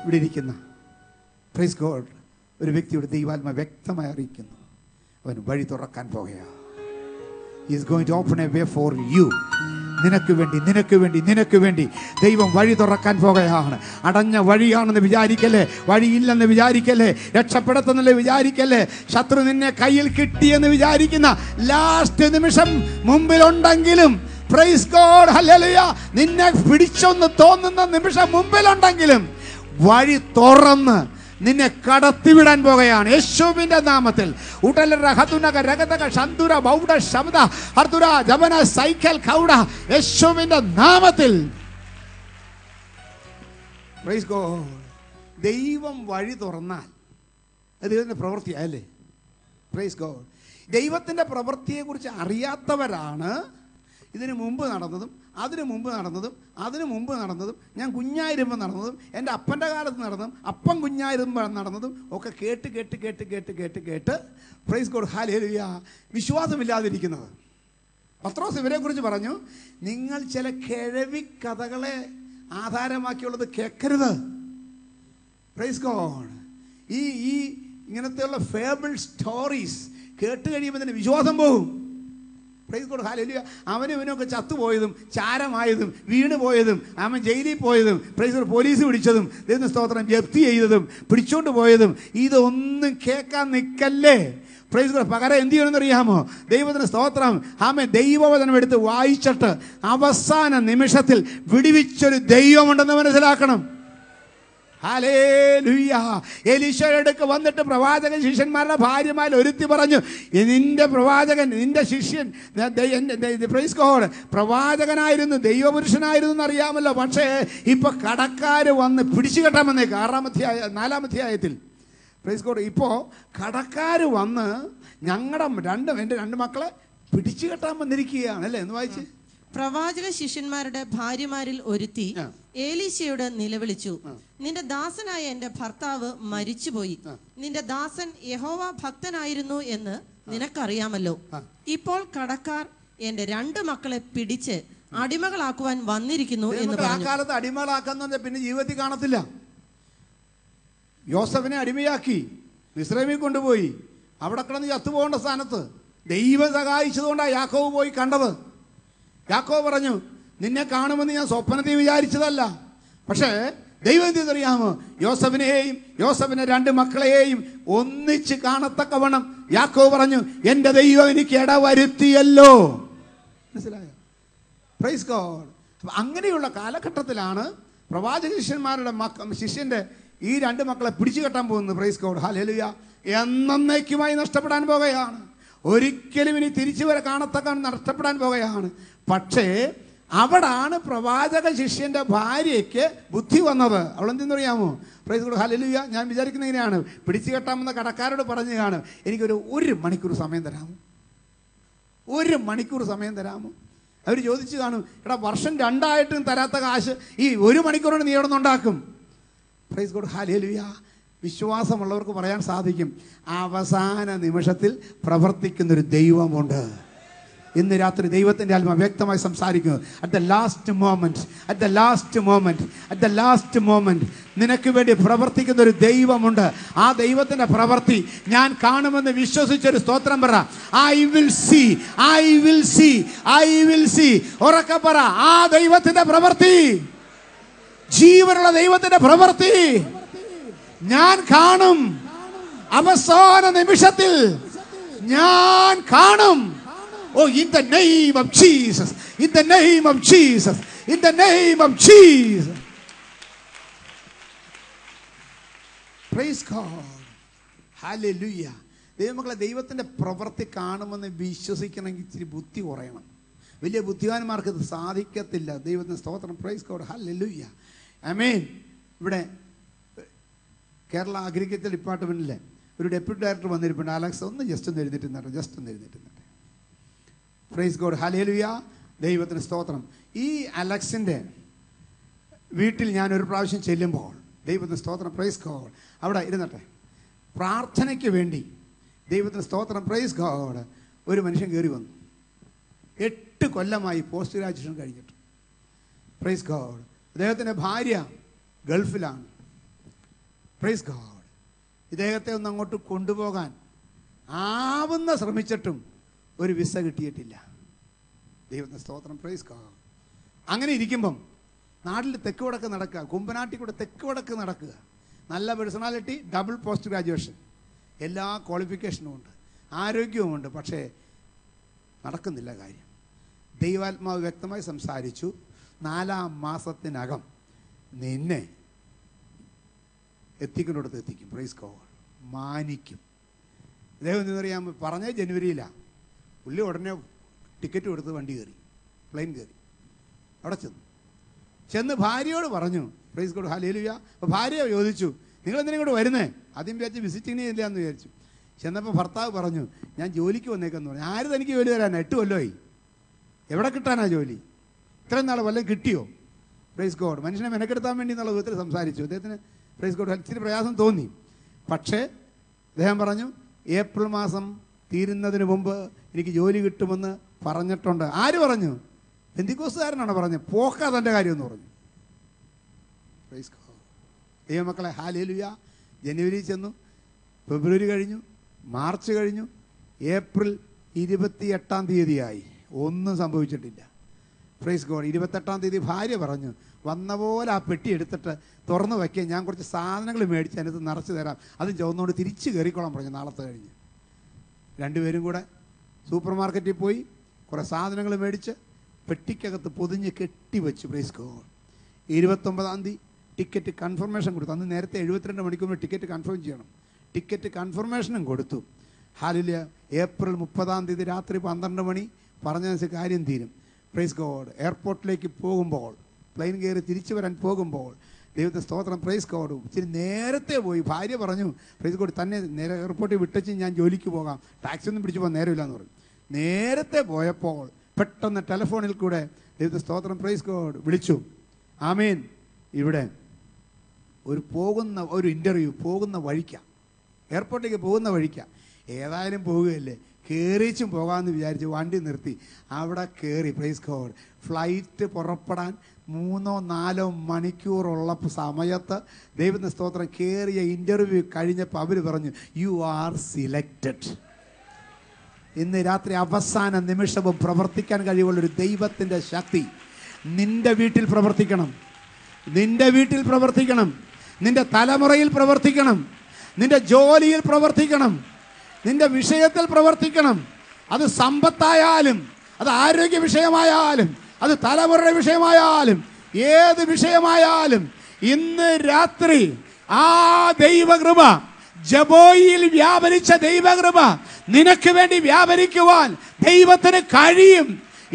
ഇവിടെ ഇരിക്കുന്ന പ്രൈസ് ഗോഡ് ഒരു വ്യക്തിയുടെ ദൈവാത്മ വ്യക്തമായി അറിയിക്കുന്നു, അവൻ വഴി തുറക്കാൻ പോകുകയാണ്. He is going to open a way for you. നിനക്ക് വേണ്ടി നിനക്ക് വേണ്ടി നിനക്ക് വേണ്ടി ദൈവം വഴി തുറക്കാൻ പോകുകയാണ്. അടഞ്ഞ വഴിയാണെന്ന് വിചാരിക്കല്ലേ, വഴിയില്ലെന്ന് വിചാരിക്കല്ലേ, രക്ഷപ്പെടുത്തുന്നില്ല വിചാരിക്കല്ലേ, ശത്രു നിന്നെ കയ്യിൽ കിട്ടിയെന്ന് വിചാരിക്കുന്ന ലാസ്റ്റ് നിമിഷം മുമ്പിലുണ്ടെങ്കിലും പ്രൈസ് ഗോഡ് ഹല്ലേലൂയ, നിന്നെ പിടിച്ചൊന്ന് തോന്നുന്ന നിമിഷം മുമ്പിലുണ്ടെങ്കിലും വഴി തുറന്ന് നിന്നെ കടത്തിവിടാൻ പോകുകയാണ് യേശുവിന്റെ നാമത്തിൽ. യേശുവിന്റെ നാമത്തിൽ പ്രൈസ് ഗോഡ്. ദൈവം വഴി തുറന്നാൽ അത് ദൈവത്തിന്റെ പ്രവൃത്തിയല്ലേ. Praise God. ദൈവത്തിന്റെ പ്രവൃത്തിയെ കുറിച്ച് അറിയാത്തവരാണ് ഇതിനു മുമ്പ് നടന്നതും അതിനു മുമ്പ് നടന്നതും അതിനു മുമ്പ് നടന്നതും ഞാൻ കുഞ്ഞായിരുമ്പോൾ നടന്നതും എൻ്റെ അപ്പൻ്റെ കാലത്ത് നടന്നതും അപ്പം കുഞ്ഞായിരുമ്പോൾ നടന്നതും ഒക്കെ കേട്ട് കേട്ട് കേട്ട് കേട്ട് കേട്ട് കേട്ട് പ്രൈസ് ഗോഡ് ഹല്ലേലൂയ വിശ്വാസമില്ലാതിരിക്കുന്നത്. പത്രോസ് ഇവരെ കുറിച്ച് പറഞ്ഞു, നിങ്ങൾ ചില കിഴവി കഥകളെ ആധാരമാക്കിയുള്ളത് കേൾക്കരുത്. Praise God. ഈ ഇങ്ങനത്തെയുള്ള ഫേബിൾ സ്റ്റോറീസ് കേട്ട് കഴിയുമ്പോൾ തന്നെ വിശ്വാസം പോകും. Price God hallelujah. അവനും ഇവനൊക്കെ ചത്തുപോയതും ചാരമായതും വീണ് പോയതും അവൻ ജയിലിൽ പോയതും പ്രൈസ് ഗോഡ് പോലീസ് പിടിച്ചതും ദൈവത്തിന്റെ സ്തോത്രം ജപ്തി ചെയ്തതും പിടിച്ചോണ്ട് പോയതും ഇതൊന്നും കേൾക്കാൻ നിൽക്കല്ലേ. Praise God. പകരം എന്ത് ചെയ്യണമെന്ന് അറിയാമോ? ദൈവത്തിന് സ്തോത്രം. ആമേൻ. ദൈവവചനം എടുത്ത് വായിച്ചിട്ട് അവസാന നിമിഷത്തിൽ വിടുവിച്ചൊരു ദൈവമുണ്ടെന്ന് മനസ്സിലാക്കണം. ഹല്ലേലൂയ. എലീശയുടെ അടുക്ക് വന്നിട്ട് പ്രവാചകൻ ശിഷ്യന്മാരുടെ ഭാര്യമാരിൽ ഒരുത്തി പറഞ്ഞു, നിന്റെ പ്രവാചകൻ നിന്റെ ശിഷ്യൻ പ്രൈസ് ഗോഡ് പ്രവാചകനായിരുന്നു, ദൈവപുരുഷനായിരുന്നു എന്നറിയാമല്ലോ, പക്ഷേ ഇപ്പൊ കടക്കാര് വന്ന് പിടിച്ചു കെട്ടാൻ വന്നേക്ക്. 4-ാം അധ്യായത്തിൽ പ്രൈസ് ഗോഡ് ഇപ്പോ കടക്കാര് വന്ന് എൻ്റെ രണ്ട് മക്കളെ പിടിച്ചു കെട്ടാൻ വന്നിരിക്കുകയാണ് അല്ലേ. എന്ന് വായിച്ച്. പ്രവാചക ശിഷ്യന്മാരുടെ ഭാര്യമാരിൽ ഒരുത്തി ഏലീശയോട് നിലവിളിച്ചു, നിന്റെ ദാസനായ എന്റെ ഭർത്താവ് മരിച്ചുപോയി, നിന്റെ ദാസൻ യഹോവ ഭക്തനായിരുന്നു എന്ന് നിനക്കറിയാമല്ലോ. ഇപ്പോൾ കടക്കാർ എന്റെ 2 മക്കളെ പിടിച്ച് അടിമകളാക്കുവാൻ വന്നിരിക്കുന്നു എന്ന് പറഞ്ഞു. ആ കാലത്ത് അടിമകളാക്കുന്ന പിന്നെ ജീവിതത്തിൽ കാണത്തില്ല. യോസഫിനെ അടിമയാക്കി മിസ്രൈമിൽ കൊണ്ടുപോയി അവിടെ കിടന്ന് ചത്തുപോകേണ്ട സ്ഥാനത്ത് ദൈവം സഹായിച്ചതുകൊണ്ടാണ് യാക്കോബ് പോയി കണ്ടത്. യാക്കോബ് പറഞ്ഞു, നിന്നെ കാണുമെന്ന് ഞാൻ സ്വപ്നത്തിൽ വിചാരിച്ചതല്ല, പക്ഷേ ദൈവം എന്തെന്നറിയാമോ, യോസഫിന്റെ 2 മക്കളെയും ഒന്നിച്ച് കാണത്തക്കവണ്ണം യാക്കോബ് പറഞ്ഞു, എന്റെ ദൈവം എനിക്ക് ഇടവരുത്തിയല്ലോ. മനസ്സിലായോ? Praise God. അങ്ങനെയുള്ള കാലഘട്ടത്തിലാണ് പ്രവാചക ശിഷ്യന്മാരുടെ ശിഷ്യന്റെ ഈ 2 മക്കളെ പിടിച്ചു കെട്ടാൻ പോകുന്നത്. Price God hallelujah. എന്നേക്കുമായി നഷ്ടപ്പെടാൻ പോകുകയാണ്. ഒരിക്കലും ഇനി തിരിച്ചു വരെ കാണത്തക്ക നഷ്ടപ്പെടാൻ പോകുകയാണ്. പക്ഷേ അവിടാണ് പ്രവാചക ശിഷ്യന്റെ ഭാര്യയ്ക്ക് ബുദ്ധി വന്നത്. അവളെന്തെന്നറിയാമോ? Praise God hallelujah. ഞാൻ വിചാരിക്കുന്ന ഇങ്ങനെയാണ്, പിടിച്ചു കെട്ടാമെന്ന കടക്കാരോട് പറഞ്ഞു കാണും, എനിക്കൊരു 1 മണിക്കൂർ സമയം തരാമോ, 1 മണിക്കൂർ സമയം തരാമോ? അവർ ചോദിച്ചു കാണും, എടാ വർഷം 2 ആയിട്ടും തരാത്ത കാശ് ഈ 1 മണിക്കൂറിന് നീ എവിടെ നിന്നുണ്ടാക്കും? Praise God hallelujah. വിശ്വാസമുള്ളവർക്ക് പറയാൻ സാധിക്കും, അവസാന നിമിഷത്തിൽ പ്രവർത്തിക്കുന്നൊരു ദൈവമുണ്ട്. ഇന്ന് രാത്രി ദൈവത്തിൻ്റെ ആത്മ വ്യക്തമായി സംസാരിക്കുന്നു. അറ്റ് ദ ലാസ്റ്റ് മോമെന്റ് നിനക്ക് വേണ്ടി പ്രവർത്തിക്കുന്ന ഒരു ദൈവമുണ്ട്. ആ ദൈവത്തിന്റെ പ്രവൃത്തി ഞാൻ കാണുമെന്ന് വിശ്വസിച്ചൊരു സ്തോത്രം പറ. I will see. ഉറക്കെ പറ, ആ ദൈവത്തിന്റെ പ്രവൃത്തി, ജീവനുള്ള ദൈവത്തിന്റെ പ്രവൃത്തി ഞാൻ കാണും. അവസാന നിമിഷത്തിൽ ഞാൻ കാണും. Oh, in the name of Jesus. Praise God. Hallelujah. ദൈവമക്കളെ, ദൈവത്തിൻ്റെ പ്രവൃത്തി കാണുമെന്ന് വിശ്വസിക്കണമെങ്കിൽ ഇച്ചിരി ബുദ്ധി കുറയണം. വലിയ ബുദ്ധിമാന്മാർക്ക് ഇത് സാധിക്കത്തില്ല. ദൈവത്തിന് സ്തോത്രം. Praise God. ഹല്ലേലൂയ. ആമേൻ. ഇവിടെ കേരള അഗ്രികൾച്ചർ ഡിപ്പാർട്ട്മെൻറ്റിലെ ഒരു ഡെപ്യൂട്ടി ഡയറക്ടർ വന്നിരിപ്പുണ്ട്. അലക്സ് ഒന്ന് ജസ്റ്റ് ഒന്ന് എഴുന്നേറ്റ്. Price God. ഹല്ലേലൂയ. ദൈവത്തിന് സ്തോത്രം. ഈ അലക്സിൻ്റെ വീട്ടിൽ ഞാൻ ഒരു പ്രാവശ്യം ചെല്ലുമ്പോൾ, ദൈവത്തിന് സ്തോത്രം, പ്രൈസ് ഗോഡ്, അവിടെ ഇരുന്നട്ടെ, പ്രാർത്ഥനയ്ക്ക് വേണ്ടി, ദൈവത്തിന് സ്തോത്രം, പ്രൈസ് ഗോഡ്, ഒരു മനുഷ്യൻ കയറി വന്നു. 8 കൊല്ലമായി പോസ്റ്റ് ഗ്രാജുവേഷൻ കഴിഞ്ഞിട്ട്. Praise God. അദ്ദേഹത്തിൻ്റെ ഭാര്യ ഗൾഫിലാണ്. Praise God. ഇദ്ദേഹത്തെ ഒന്ന് അങ്ങോട്ട് കൊണ്ടുപോകാൻ ശ്രമിച്ചിട്ടും ഒരു വിസ കിട്ടിയിട്ടില്ല. ദൈവത്തിന് സ്തോത്രം. Praise God. അങ്ങനെ ഇരിക്കുമ്പം നാട്ടിൽ തെക്ക് വടക്ക് നടക്കുക, കുമ്പനാട്ടിൽ കൂടെ തെക്ക് വടക്ക് നടക്കുക. നല്ല പേഴ്സണാലിറ്റി, ഡബിൾ പോസ്റ്റ് ഗ്രാജുവേഷൻ, എല്ലാ ക്വാളിഫിക്കേഷനും ഉണ്ട്, ആരോഗ്യവുമുണ്ട്. പക്ഷേ നടക്കുന്നില്ല കാര്യം. ദൈവാത്മാവ് വ്യക്തമായി സംസാരിച്ചു, 4 മാസത്തിനകം നിന്നെ എത്തിക്കുന്നിടത്ത് എത്തിക്കും. Praise God. മാനിക്കും. ഇദ്ദേഹം എന്തെന്നറിയാൻ പറഞ്ഞ ജനുവരിയിലാണ്. പുള്ളി ഉടനെ ടിക്കറ്റ് കൊടുത്ത് വണ്ടി കയറി, പ്ലെയിൻ കയറി, അവിടെ ചെന്ന് ഭാര്യയോട് പറഞ്ഞു. Price God. ഹല്ലേലൂയ. അപ്പോൾ ഭാര്യ ചോദിച്ചു, നിങ്ങളെന്തിനും ഇങ്ങോട്ട് വരുന്നേ? ആദ്യം വിചാരിച്ച് വിസിറ്റിങ്ങിന് ഇല്ല എന്ന് വിചാരിച്ചു. ചെന്നപ്പോൾ ഭർത്താവ് പറഞ്ഞു, ഞാൻ ജോലിക്ക് വന്നേക്കെന്ന് പറഞ്ഞു. ആര് തനിക്ക് ജോലി തരാനാ? 8 കൊല്ലമായി. എവിടെ കിട്ടാനാ ജോലി? ഇത്രയും നാൾ വല്ലതും കിട്ടിയോ? Praise God. മനുഷ്യനെ മെനക്കെടുത്താൻ വേണ്ടി എന്നുള്ള വിധത്തിൽ സംസാരിച്ചു. അദ്ദേഹത്തിന് പ്രൈസ് ഗോഡ് ഇച്ചിരി പ്രയാസം തോന്നി. പക്ഷേ അദ്ദേഹം പറഞ്ഞു, ഏപ്രിൽ മാസം തീരുന്നതിന് മുമ്പ് എനിക്ക് ജോലി കിട്ടുമെന്ന് പറഞ്ഞിട്ടുണ്ട്. ആര് പറഞ്ഞു? പെന്തിക്കോസ്തുകാരനാണ് പറഞ്ഞത്. പോക്കാ തൻ്റെ കാര്യമെന്ന് പറഞ്ഞു. Praise God. ദൈവമക്കളെ, ഹല്ലേലൂയ. ജനുവരി ചെന്നു, ഫെബ്രുവരി കഴിഞ്ഞു, മാർച്ച് കഴിഞ്ഞു, ഏപ്രിൽ 28-ാം തീയതിയായി. ഒന്നും സംഭവിച്ചിട്ടില്ല. Praise God. 28-ാം തീയതി ഭാര്യ പറഞ്ഞു, വന്ന പോലെ ആ പെട്ടി എടുത്തിട്ട് തുറന്നു വയ്ക്കുക, ഞാൻ കുറച്ച് സാധനങ്ങൾ മേടിച്ച് അതിനകത്ത് നിറച്ച് തരാം, അതും ചുവന്നുകൊണ്ട് തിരിച്ച് കയറിക്കോളാൻ പറഞ്ഞു. നാളത്തെ കഴിഞ്ഞ് രണ്ടുപേരും കൂടെ സൂപ്പർ മാർക്കറ്റിൽ പോയി കുറേ സാധനങ്ങൾ മേടിച്ച് പെട്ടിക്കകത്ത് പൊതിഞ്ഞ് കെട്ടിവെച്ചു. Praise God. 29-ാം തീയതി ടിക്കറ്റ് കൺഫർമേഷൻ കൊടുത്തു. അന്ന് നേരത്തെ 72 മണിക്കൂർ ടിക്കറ്റ് കൺഫേം ചെയ്യണം. ടിക്കറ്റ് കൺഫർമേഷനും കൊടുത്തു. ഹല്ലേലൂയ. ഏപ്രിൽ 30-ാം തീയതി രാത്രി 12 മണി പറഞ്ഞനുസരിച്ച് കാര്യം തീരും. Praise God. എയർപോർട്ടിലേക്ക് പോകുമ്പോൾ, പ്ലെയിൻ കയറി തിരിച്ചു വരാൻ പോകുമ്പോൾ, ദൈവത്തെ സ്തോത്രം, പ്രൈസ് ഗോഡ്, ഇച്ചിരി നേരത്തെ പോയി. ഭാര്യ പറഞ്ഞു, പ്രൈസ് ഗോഡ്, തന്നെ നേരെ എയർപോർട്ടിൽ വിട്ടച്ച് ഞാൻ ജോലിക്ക് പോകാം, ടാക്സി ഒന്നും പിടിച്ചു പോകാൻ നേരമില്ലെന്ന് പറഞ്ഞു. നേരത്തെ പോയപ്പോൾ പെട്ടെന്ന് ടെലിഫോണിൽ കൂടെ ദൈവത്തെ സ്തോത്രം, പ്രൈസ് ഗോഡ്, വിളിച്ചു. ആമേൻ. ഇവിടെ ഒരു ഇൻ്റർവ്യൂ പോകുന്ന വഴിക്കാം, എയർപോർട്ടിലേക്ക് പോകുന്ന വഴിക്കാം. ഏതായാലും പോവുകയല്ലേ, കയറിച്ചും പോകാമെന്ന് വിചാരിച്ച് വണ്ടി നിർത്തി. അവിടെ കയറി. Praise God. ഫ്ലൈറ്റ് പുറപ്പെടാൻ 3-4 മണിക്കൂറുള്ള സമയത്ത് ദൈവത്തിന്റെ സ്തോത്രം കയറിയ ഇൻ്റർവ്യൂ കഴിഞ്ഞപ്പോൾ അവർ പറഞ്ഞു, യു ആർ സിലക്റ്റഡ്. ഇന്ന് രാത്രി അവസാന നിമിഷവും പ്രവർത്തിക്കാൻ കഴിവുള്ളൊരു ദൈവത്തിൻ്റെ ശക്തി നിന്റെ വീട്ടിൽ പ്രവർത്തിക്കണം, നിന്റെ വീട്ടിൽ പ്രവർത്തിക്കണം, നിന്റെ തലമുറയിൽ പ്രവർത്തിക്കണം, നിന്റെ ജോലിയിൽ പ്രവർത്തിക്കണം, നിന്റെ വിഷയത്തിൽ പ്രവർത്തിക്കണം. അത് സമ്പത്തായാലും, അത് ആരോഗ്യ വിഷയമായാലും, അത് തലമുറയുടെ വിഷയമായാലും, ഏത് വിഷയമായാലും ഇന്ന് രാത്രി ആ ദൈവകൃപ, ജബോയിൽ വ്യാപരിച്ച ദൈവകൃപ നിനക്ക് വേണ്ടി വ്യാപരിക്കുവാൻ ദൈവത്തിന് കഴിയും.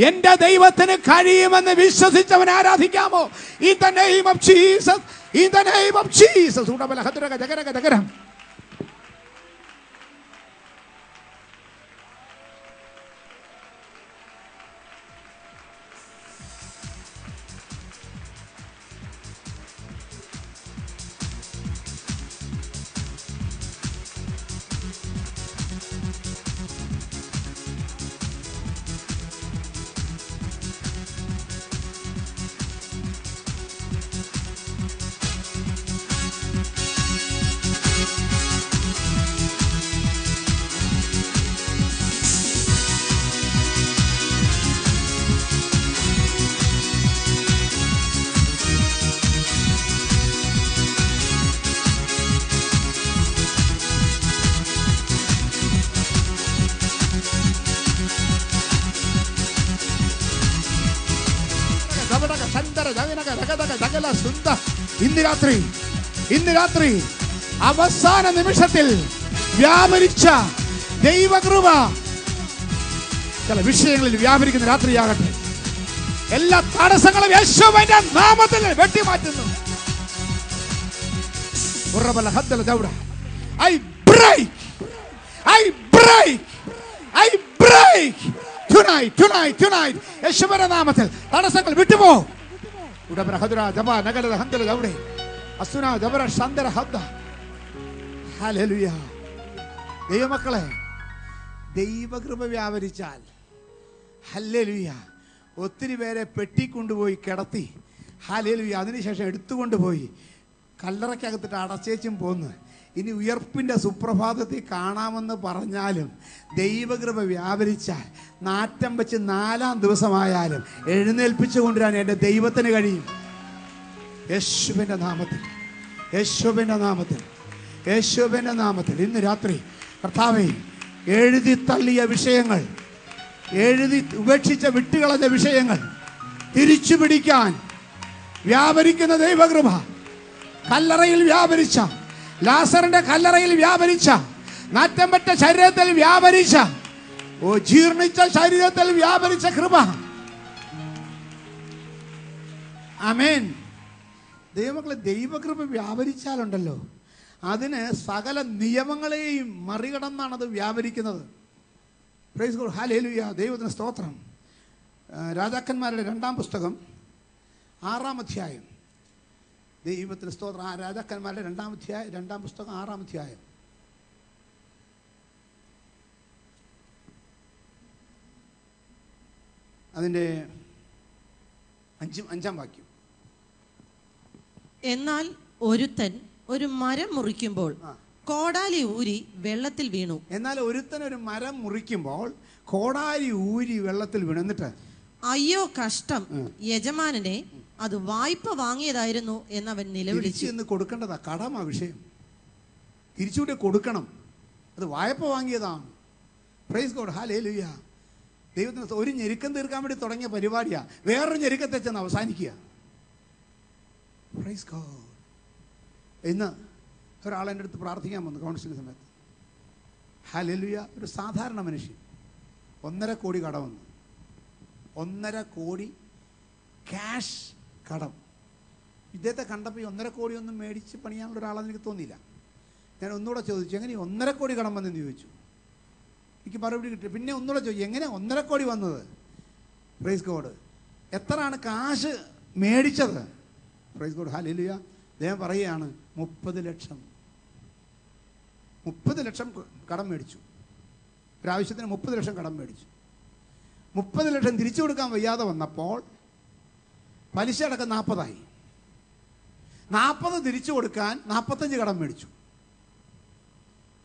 എന്റെ ദൈവത്തിന് കഴിയുമെന്ന് വിശ്വസിച്ചവൻ ആരാധിക്കാമോ? In the name of Jesus, in the name of Jesus. ഇന്ന് രാത്രി അവസാന നിമിഷത്തിൽ വ്യാപരിച്ച ദൈവകൃപ ചില വിഷയങ്ങളിൽ വ്യാപരിക്കുന്ന രാത്രിയാകട്ടെ. എല്ലാ തടസ്സങ്ങളും യേശുവിന്റെ നാമത്തിൽ വെട്ടിമാറ്റുന്നു. I break tonight യേശുവിന്റെ നാമത്തിൽ തടസ്സങ്ങൾ വിട്ടുപോ. ദൈവമക്കളെ, ദൈവകൃപ വ്യാപരിച്ചാൽ ഹല്ലേലൂയ. ഒത്തിരി പേരെ പെട്ടിക്കൊണ്ടുപോയി കിടത്തി, ഹല്ലേലൂയ, അതിനുശേഷം എടുത്തുകൊണ്ടുപോയി കല്ലറയ്ക്കകത്തിട്ട് അടച്ചേച്ചും പോന്ന് ഇനി ഉയർപ്പിൻ്റെ സുപ്രഭാതത്തിൽ കാണാമെന്ന് പറഞ്ഞാലും ദൈവകൃപ വ്യാപരിച്ചാൽ നാറ്റം വെച്ച് 4-ാം ദിവസമായാലും എഴുന്നേൽപ്പിച്ചു കൊണ്ടുവരാൻ എൻ്റെ ദൈവത്തിന് കഴിയും. യേശുവിൻ്റെ നാമത്തിൽ, യേശുവിൻ്റെ നാമത്തിൽ, യേശുവിൻ്റെ നാമത്തിൽ ഇന്ന് രാത്രി കർത്താവേ, എഴുതി തള്ളിയ വിഷയങ്ങൾ, എഴുതി ഉപേക്ഷിച്ച വിട്ടുകളഞ്ഞ വിഷയങ്ങൾ തിരിച്ചു പിടിക്കാൻ വ്യാപരിക്കുന്ന ദൈവകൃപ, കല്ലറയിൽ വ്യാപരിച്ച, ലാസറിന്റെ കല്ലറയിൽ വ്യാപരിച്ച, നാറ്റം പറ്റ ശരീരത്തിൽ വ്യാപരിച്ച, ജീർണിച്ച ശരീരത്തിൽ വ്യാപരിച്ച കൃപ. ആമേൻ. ദൈവമക്കളെ, ദൈവകൃപ വ്യാപരിച്ചാലുണ്ടല്ലോ അതിന് സകല നിയമങ്ങളെയും മറികടന്നാണത് വ്യാപരിക്കുന്നത്. Praise God, hallelujah. ദൈവത്തിന് സ്തോത്രം. രാജാക്കന്മാരുടെ 2-ാം പുസ്തകം 6-ാം അധ്യായം. ദൈവത്തിന് സ്തോത്രം. രാജാക്കന്മാരുടെ 2-ാം പുസ്തകം 6-ാം അധ്യായം. അതിൻ്റെ 5-ാം വാക്യം. എന്നാൽ ഒരുത്തൻ ഒരു മരം മുറിക്കുമ്പോൾ കോടാലി ഊരി വെള്ളത്തിൽ വീണു. എന്നാൽ ഒരുത്തൻ ഒരു മരം മുറിക്കുമ്പോൾ കോടാലി ഊരി വെള്ളത്തിൽ വീണു. എന്നിട്ട് അയ്യോ കഷ്ടം, യജമാനനെ, അത് വായ്പ വാങ്ങിയതായിരുന്നു എന്നവൻ നിലവിളിച്ചു. എന്ന് കൊടുക്കേണ്ടതാ, കടമാ വിഷയം. തിരിച്ചുകൂടെ കൊടുക്കണം. അത് വായ്പ വാങ്ങിയതാണ്. Price God, hallelujah. ദൈവത്തിന് ഒരു ഞെരുക്കം തീർക്കാൻ വേണ്ടി തുടങ്ങിയ പരിപാടിയാ, വേറൊരു ഞെരുക്കത്തെ ചെന്ന് അവസാനിക്കുക. Praise God. ഇന്ന് ഒരാൾ എൻ്റെ അടുത്ത് പ്രാർത്ഥിക്കാൻ വന്നു കൗൺസിലിംഗ് സമയത്ത്. ഹല്ലേലൂയ. ഒരു സാധാരണ മനുഷ്യൻ, 1.5 കോടി കടം വന്നു. 1.5 കോടി ക്യാഷ് കടം. ഇദ്ദേഹത്തെ കണ്ടപ്പോൾ ഈ 1.5 കോടി ഒന്നും മേടിച്ച് പണിയാനുള്ള ഒരാളെന്ന് എനിക്ക് തോന്നിയില്ല. ഞാൻ ഒന്നുകൂടെ ചോദിച്ചു, എങ്ങനെ 1.5 കോടി കടം വന്നെന്ന് ചോദിച്ചു. എനിക്ക് മറുപടി കിട്ടി. പിന്നെ ഒന്നുകൂടെ ചോദിച്ചു, എങ്ങനെ 1.5 കോടി വന്നത്? Praise God. എത്രയാണ് കാശ് മേടിച്ചത്? Price God, hallelujah. അദ്ദേഹം പറയുകയാണ് 30 ലക്ഷം. 30 ലക്ഷം കടം മേടിച്ചു. ഒരാവശ്യത്തിന് 30 ലക്ഷം കടം മേടിച്ചു. 30 ലക്ഷം തിരിച്ചു കൊടുക്കാൻ വയ്യാതെ വന്നപ്പോൾ പലിശ അടക്കം 40 40 തിരിച്ചു കൊടുക്കാൻ 45 കടം മേടിച്ചു.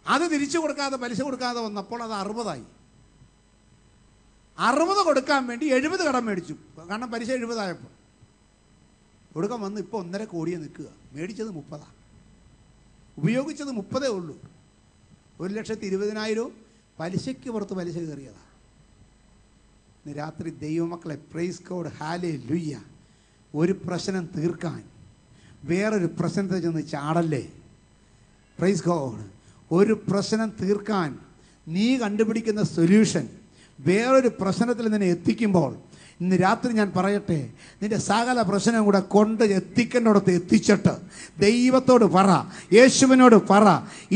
അത് തിരിച്ചു കൊടുക്കാതെ, പലിശ കൊടുക്കാതെ വന്നപ്പോൾ അത് 60 60 കൊടുക്കാൻ വേണ്ടി 70 കടം മേടിച്ചു. കാരണം പലിശ 70 കൊടുക്കാൻ വന്ന് ഇപ്പോൾ 1.5 കോടിയെ നിൽക്കുക. മേടിച്ചത് 30, ഉപയോഗിച്ചത് 30 ഉള്ളൂ. 1,20,000 പലിശയ്ക്ക് പുറത്ത് പലിശ കയറിയതാണ്. ഇന്ന് രാത്രി ദൈവമക്കളെ, പ്രൈസ് ഗോഡ്, ഹല്ലേലൂയ. ഒരു പ്രശ്നം തീർക്കാൻ വേറൊരു പ്രശ്നത്തെ ചെന്ന് ചാടല്ലേ. Praise God. ഒരു പ്രശ്നം തീർക്കാൻ നീ കണ്ടുപിടിക്കുന്ന സൊല്യൂഷൻ വേറൊരു പ്രശ്നത്തിൽ നിന്നെ എത്തിക്കുമ്പോൾ, ഇന്ന് രാത്രി ഞാൻ പറയട്ടെ, നിന്റെ സകല പ്രശ്നം കൂടെ കൊണ്ട് എത്തിക്കേണ്ടിടത്ത് എത്തിച്ചിട്ട് ദൈവത്തോട് പറ, യേശുവിനോട് പറ,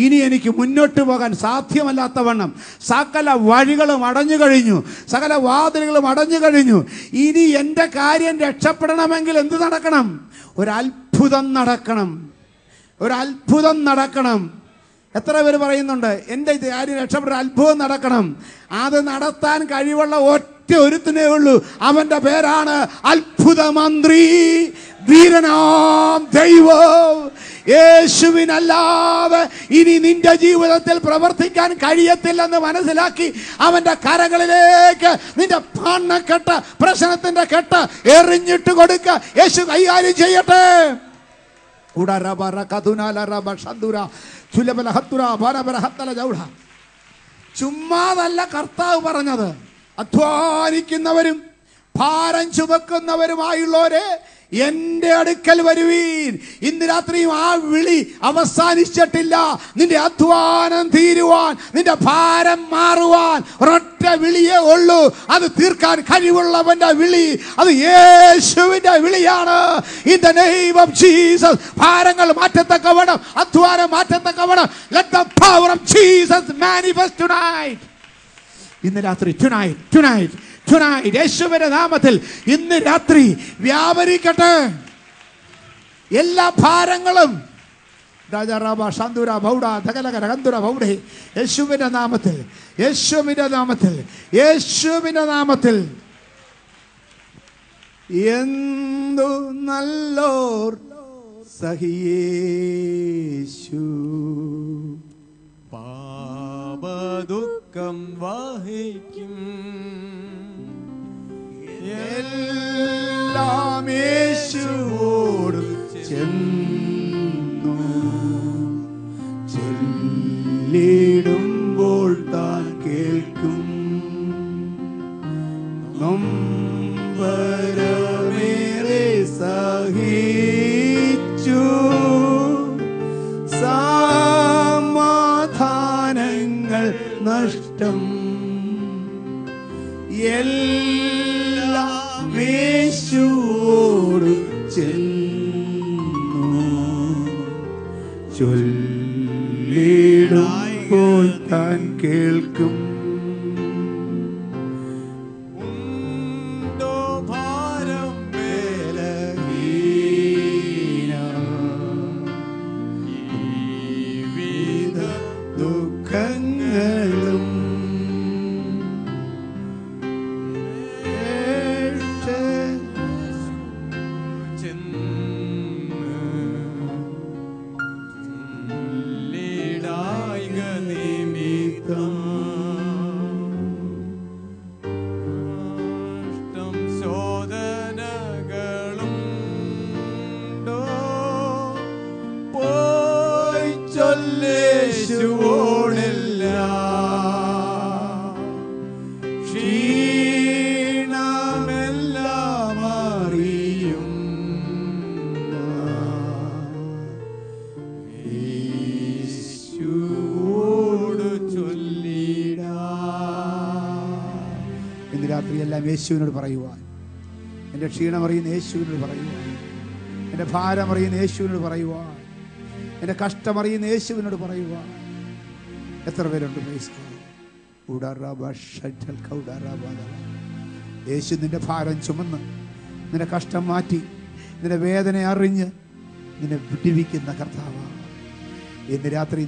ഇനി എനിക്ക് മുന്നോട്ട് പോകാൻ സാധ്യമല്ലാത്തവണ്ണം സകല വഴികളും അടഞ്ഞു കഴിഞ്ഞു, സകല വാതിലുകളും അടഞ്ഞു കഴിഞ്ഞു. ഇനി എൻ്റെ കാര്യം രക്ഷപ്പെടണമെങ്കിൽ എന്ത് നടക്കണം? ഒരത്ഭുതം നടക്കണം. ഒരത്ഭുതം നടക്കണം. എത്ര പേര് പറയുന്നുണ്ട്, എൻ്റെ കാര്യം രക്ഷപ്പെട്ട അത്ഭുതം നടക്കണം? അത് നടത്താൻ കഴിവുള്ള ഒറ്റ ഒരുത്തനേ ഉള്ളൂ. അവന്റെ പേരാണ് അത്ഭുത മന്ത്രി, വീരനാം ദൈവം. യേശുവിനല്ലാതെ ഇനി നിന്റെ ജീവിതത്തിൽ പ്രവർത്തിക്കാൻ കഴിയത്തില്ലെന്ന് മനസ്സിലാക്കി അവന്റെ കരങ്ങളിലേക്ക് നിന്റെ പണക്കെട്ട്, പ്രശ്നത്തിന്റെ കെട്ട് എറിഞ്ഞിട്ട് കൊടുക്ക. യേശു കൈകാര്യം ചെയ്യട്ടെ. ചുമ്മാതല്ല കർത്താവ് പറഞ്ഞത്. അധ്വാനിക്കുന്നവരും ഭാരം ചുമക്കുന്നവരുമായുള്ളവരെ എന്റെ അടുക്കൽ വരുവീൻ. ഇന്ന് രാത്രിയും ആ വിളി അവസാനിച്ചിട്ടില്ല. നിന്റെ അധ്വാനം തീരുവാൻ, നിന്റെ ഭാരം മാറുവാൻ ഒരൊറ്റ വിളിയേ ഉള്ളൂ. അത് തീർക്കാൻ കഴിവുള്ളവന്റെ വിളി അത് യേശുവിന്റെ വിളിയാണ്. In the name of Jesus. ഭാരങ്ങൾ മാറ്റത്തക്കവണ്ണം, അധ്വാനം മാറ്റത്തക്കവണ്ണം, let the power of Jesus manifest tonight. ഇന്ന് രാത്രി ടുനൈറ്റ് യേശുവിന്റെ നാമത്തിൽ ഇന്ന് രാത്രി വ്യാപരിക്കട്ടെ എല്ലാ ഭാരങ്ങളും. യേശുവിന്റെ നാമത്തിൽ, യേശുവിന്റെ നാമത്തിൽ, യേശുവിന്റെ നാമത്തിൽ. എന്തു നല്ലോർ സഹിയേശു, പാപദുഃഖം വഹിക്കും, എല്ലാം യേശുവോട് ചെന്നു ചൊല്ലിടുമ്പോൾ താൻ കേൾക്കും. നൊമ്പരമേറെ സഹിച്ചു സമാധാനങ്ങൾ നഷ്ടം, എല്ലാം യേശുവോട് ചെന്നു ചൊല്ലിടുമ്പോൾ താൻ കേൾക്കും. ഭാരം വിവിധ ദുഃഖങ്ങളും യേശുവിനോട് പറയുവാൻ, എൻ്റെ ക്ഷീണം അറിയുന്ന യേശുവിനോട് പറയുവാൻ, എൻ്റെ ഭാരം അറിയുന്ന യേശുവിനോട് പറയുവാൻ, എൻ്റെ കഷ്ടം അറിയുന്ന യേശുവിനോട് പറയുവാൻ എത്ര പേരുണ്ട്? യേശു നിന്റെ ഭാരം ചുമന്ന്, നിന്റെ കഷ്ടം മാറ്റി, നിന്റെ വേദന അറിഞ്ഞ് നിന്നെ വിടിവിക്കുന്ന കർത്താവാണ്. ഇന്ന് രാത്രി